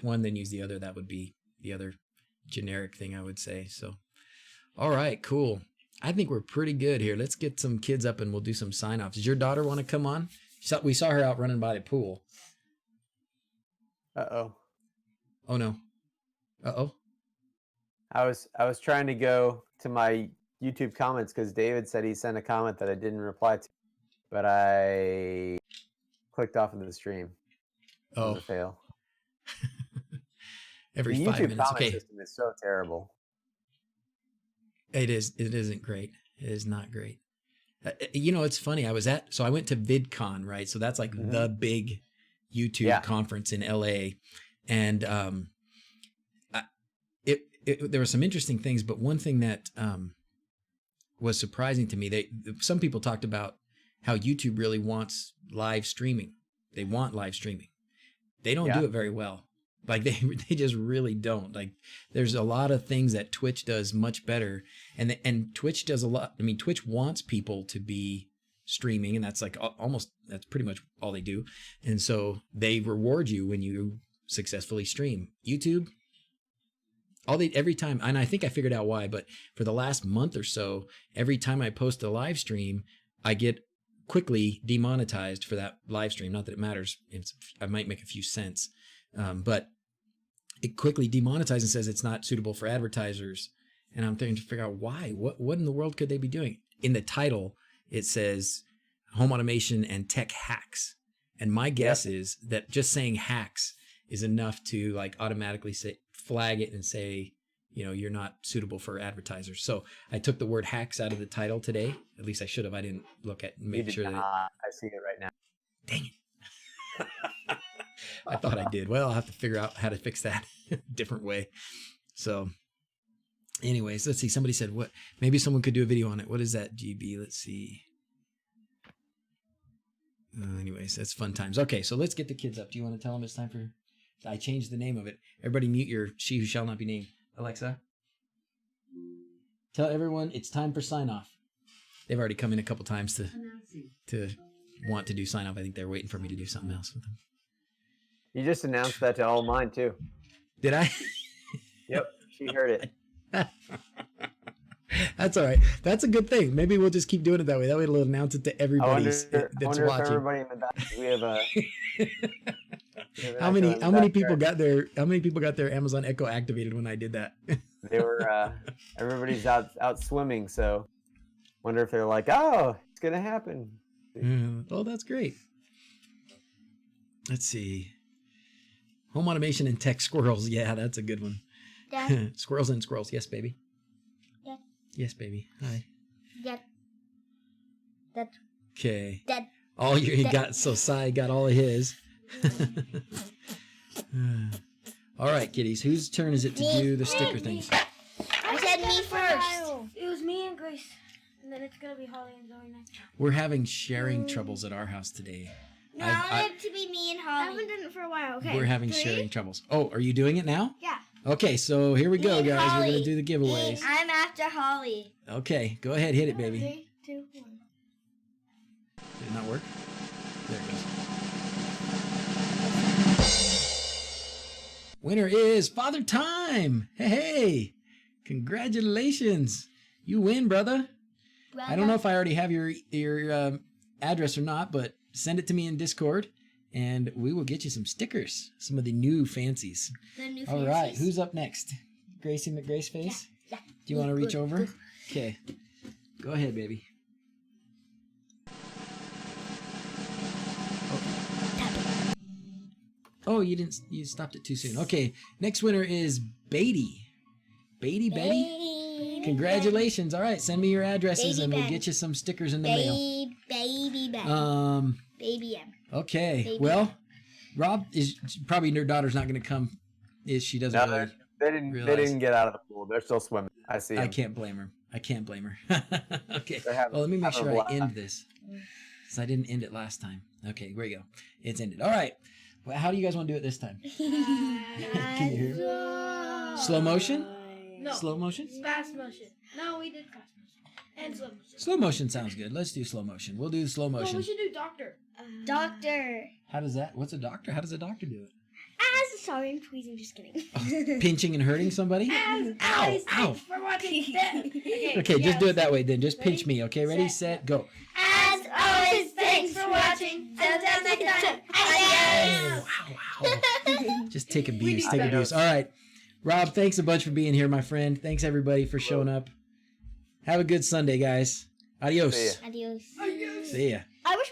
[SPEAKER 1] one, then use the other. That would be the other generic thing I would say. So, all right, cool. I think we're pretty good here. Let's get some kids up and we'll do some sign-offs. Does your daughter want to come on? We saw her out running by the pool.
[SPEAKER 2] Uh-oh.
[SPEAKER 1] Oh, no. Uh-oh.
[SPEAKER 2] I was trying to go to my YouTube comments because David said he sent a comment that I didn't reply to, but I clicked off of the stream. It was a fail.
[SPEAKER 1] Every
[SPEAKER 2] the
[SPEAKER 1] 5
[SPEAKER 2] YouTube
[SPEAKER 1] minutes.
[SPEAKER 2] comment system is so terrible.
[SPEAKER 1] It is. It isn't great. It is not great. It's funny. I went to VidCon, right? So that's like the big YouTube conference in LA. And there were some interesting things, but one thing that was surprising to me, some people talked about how YouTube really wants live streaming. They want live streaming. They don't do it very well. Like they just really don't. Like there's a lot of things that Twitch does much better, and Twitch does a lot. I mean, Twitch wants people to be streaming, and that's like that's pretty much all they do. And so they reward you when you successfully stream. YouTube, every time, and I think I figured out why, but for the last month or so, every time I post a live stream, I get quickly demonetized for that live stream. Not that it matters. I might make a few cents, but it quickly demonetizes and says it's not suitable for advertisers. And I'm trying to figure out why. What in the world could they be doing? In the title, it says home automation and tech hacks. And my guess is that just saying hacks is enough to like automatically flag it and say, you're not suitable for advertisers. So I took the word hacks out of the title today. At least I should have. I didn't look at and make sure that.
[SPEAKER 2] I see it right now.
[SPEAKER 1] Dang it. I thought I did. Well, I'll have to figure out how to fix that a different way. So anyways, let's see. Somebody said maybe someone could do a video on it. What is that, GB? Let's see. Anyways, that's fun times. Okay, so let's get the kids up. Do you want to tell them it's time for... I changed the name of it. Everybody mute your She Who Shall Not Be Named. Alexa, tell everyone it's time for sign off. They've already come in a couple times to want to do sign off. I think they're waiting for me to do something else with them.
[SPEAKER 2] You just announced that to all mine too.
[SPEAKER 1] Did I?
[SPEAKER 2] Yep, she heard it.
[SPEAKER 1] That's all right. That's a good thing. Maybe we'll just keep doing it that way. That way it'll announce it to everybody that's watching.
[SPEAKER 2] If everybody in the back, we have a.
[SPEAKER 1] How many people got their Amazon Echo activated when I did that?
[SPEAKER 2] They were everybody's out swimming, so wonder if they're like, oh, it's gonna happen.
[SPEAKER 1] Oh, that's great. Let's see. Home automation and tech squirrels. Yeah, that's a good one.
[SPEAKER 4] Dad.
[SPEAKER 1] Squirrels and squirrels. Yes, baby.
[SPEAKER 4] Dad.
[SPEAKER 1] Yes, baby. Hi.
[SPEAKER 4] Dad. Dad.
[SPEAKER 1] Okay.
[SPEAKER 4] Dad.
[SPEAKER 1] All you got, so Sai got all of his. All right, kiddies. Whose turn is it to do the sticker things?
[SPEAKER 4] I said me first.
[SPEAKER 5] It was me and Grace. And then it's going to be Holly and Zoe next.
[SPEAKER 1] We're having sharing troubles at our house today.
[SPEAKER 4] No, I want it to be me and Holly.
[SPEAKER 5] I haven't done it for a while. Okay.
[SPEAKER 1] We're having sharing troubles. Oh, are you doing it now?
[SPEAKER 5] Yeah.
[SPEAKER 1] Okay, so here we go,
[SPEAKER 4] Me and
[SPEAKER 1] guys. We're
[SPEAKER 4] Holly.
[SPEAKER 1] going to do the giveaways.
[SPEAKER 4] I'm after Holly.
[SPEAKER 1] Okay, go ahead. Hit it, baby.
[SPEAKER 5] 3, 2, 1.
[SPEAKER 1] Did it not work? There it goes. Winner is Father Time. Hey, congratulations. You win, brother. I don't know if I already have your address or not, but send it to me in Discord, and we will get you some stickers, some of the new fancies.
[SPEAKER 4] The new
[SPEAKER 1] All right, who's up next? Gracie McGraceface?
[SPEAKER 4] Yeah.
[SPEAKER 1] Do you want to reach over? Okay. Go ahead, baby. Oh, you stopped it too soon. Okay, next winner is Beatty. Betty? Congratulations. All right, send me your addresses
[SPEAKER 4] Baby
[SPEAKER 1] and we'll
[SPEAKER 4] Ben.
[SPEAKER 1] get you some stickers in the mail.
[SPEAKER 4] Baby Ben. Baby M.
[SPEAKER 1] Okay.
[SPEAKER 4] Baby.
[SPEAKER 1] Well, Rob is probably your daughter's not going to come. She doesn't
[SPEAKER 2] No,
[SPEAKER 1] really.
[SPEAKER 2] they didn't.
[SPEAKER 1] realize.
[SPEAKER 2] They didn't get out of the pool. They're still swimming. I see.
[SPEAKER 1] I
[SPEAKER 2] 'em.
[SPEAKER 1] can't blame her. Okay.
[SPEAKER 2] They're having-
[SPEAKER 1] Well, let me make
[SPEAKER 2] having
[SPEAKER 1] sure
[SPEAKER 2] a
[SPEAKER 1] I
[SPEAKER 2] blast.
[SPEAKER 1] end this because I didn't end it last time. Okay, here we go. It's ended. All right. Well, how do you guys want to do it this time? Can you hear? Slow motion?
[SPEAKER 5] No.
[SPEAKER 1] Slow motion?
[SPEAKER 5] Fast motion. No, we did fast motion. And slow motion.
[SPEAKER 1] Slow motion sounds good. Let's do slow motion. We'll do the slow
[SPEAKER 5] No,
[SPEAKER 1] motion.
[SPEAKER 5] we should do doctor.
[SPEAKER 4] Doctor.
[SPEAKER 1] How does that? What's a doctor? How does a doctor do it?
[SPEAKER 4] Sorry, I'm tweezing. Just kidding.
[SPEAKER 1] Pinching and hurting somebody?
[SPEAKER 5] As
[SPEAKER 1] Ow!
[SPEAKER 5] always,
[SPEAKER 1] Ow!
[SPEAKER 5] thanks for watching. Okay,
[SPEAKER 1] Okay, just do
[SPEAKER 5] yes.
[SPEAKER 1] it that way then. Just pinch
[SPEAKER 5] Ready?
[SPEAKER 1] me. Okay, ready, set, go.
[SPEAKER 4] As always, thanks for watching. Until next time. Adios.
[SPEAKER 1] Wow. Just take abuse.
[SPEAKER 5] need
[SPEAKER 1] Take
[SPEAKER 5] that.
[SPEAKER 1] abuse. All right. Rob, thanks a bunch for being here, my friend. Thanks, everybody, for showing up. Have a good Sunday, guys. Adios.
[SPEAKER 2] See ya.
[SPEAKER 4] Adios.
[SPEAKER 1] See ya.
[SPEAKER 4] I wish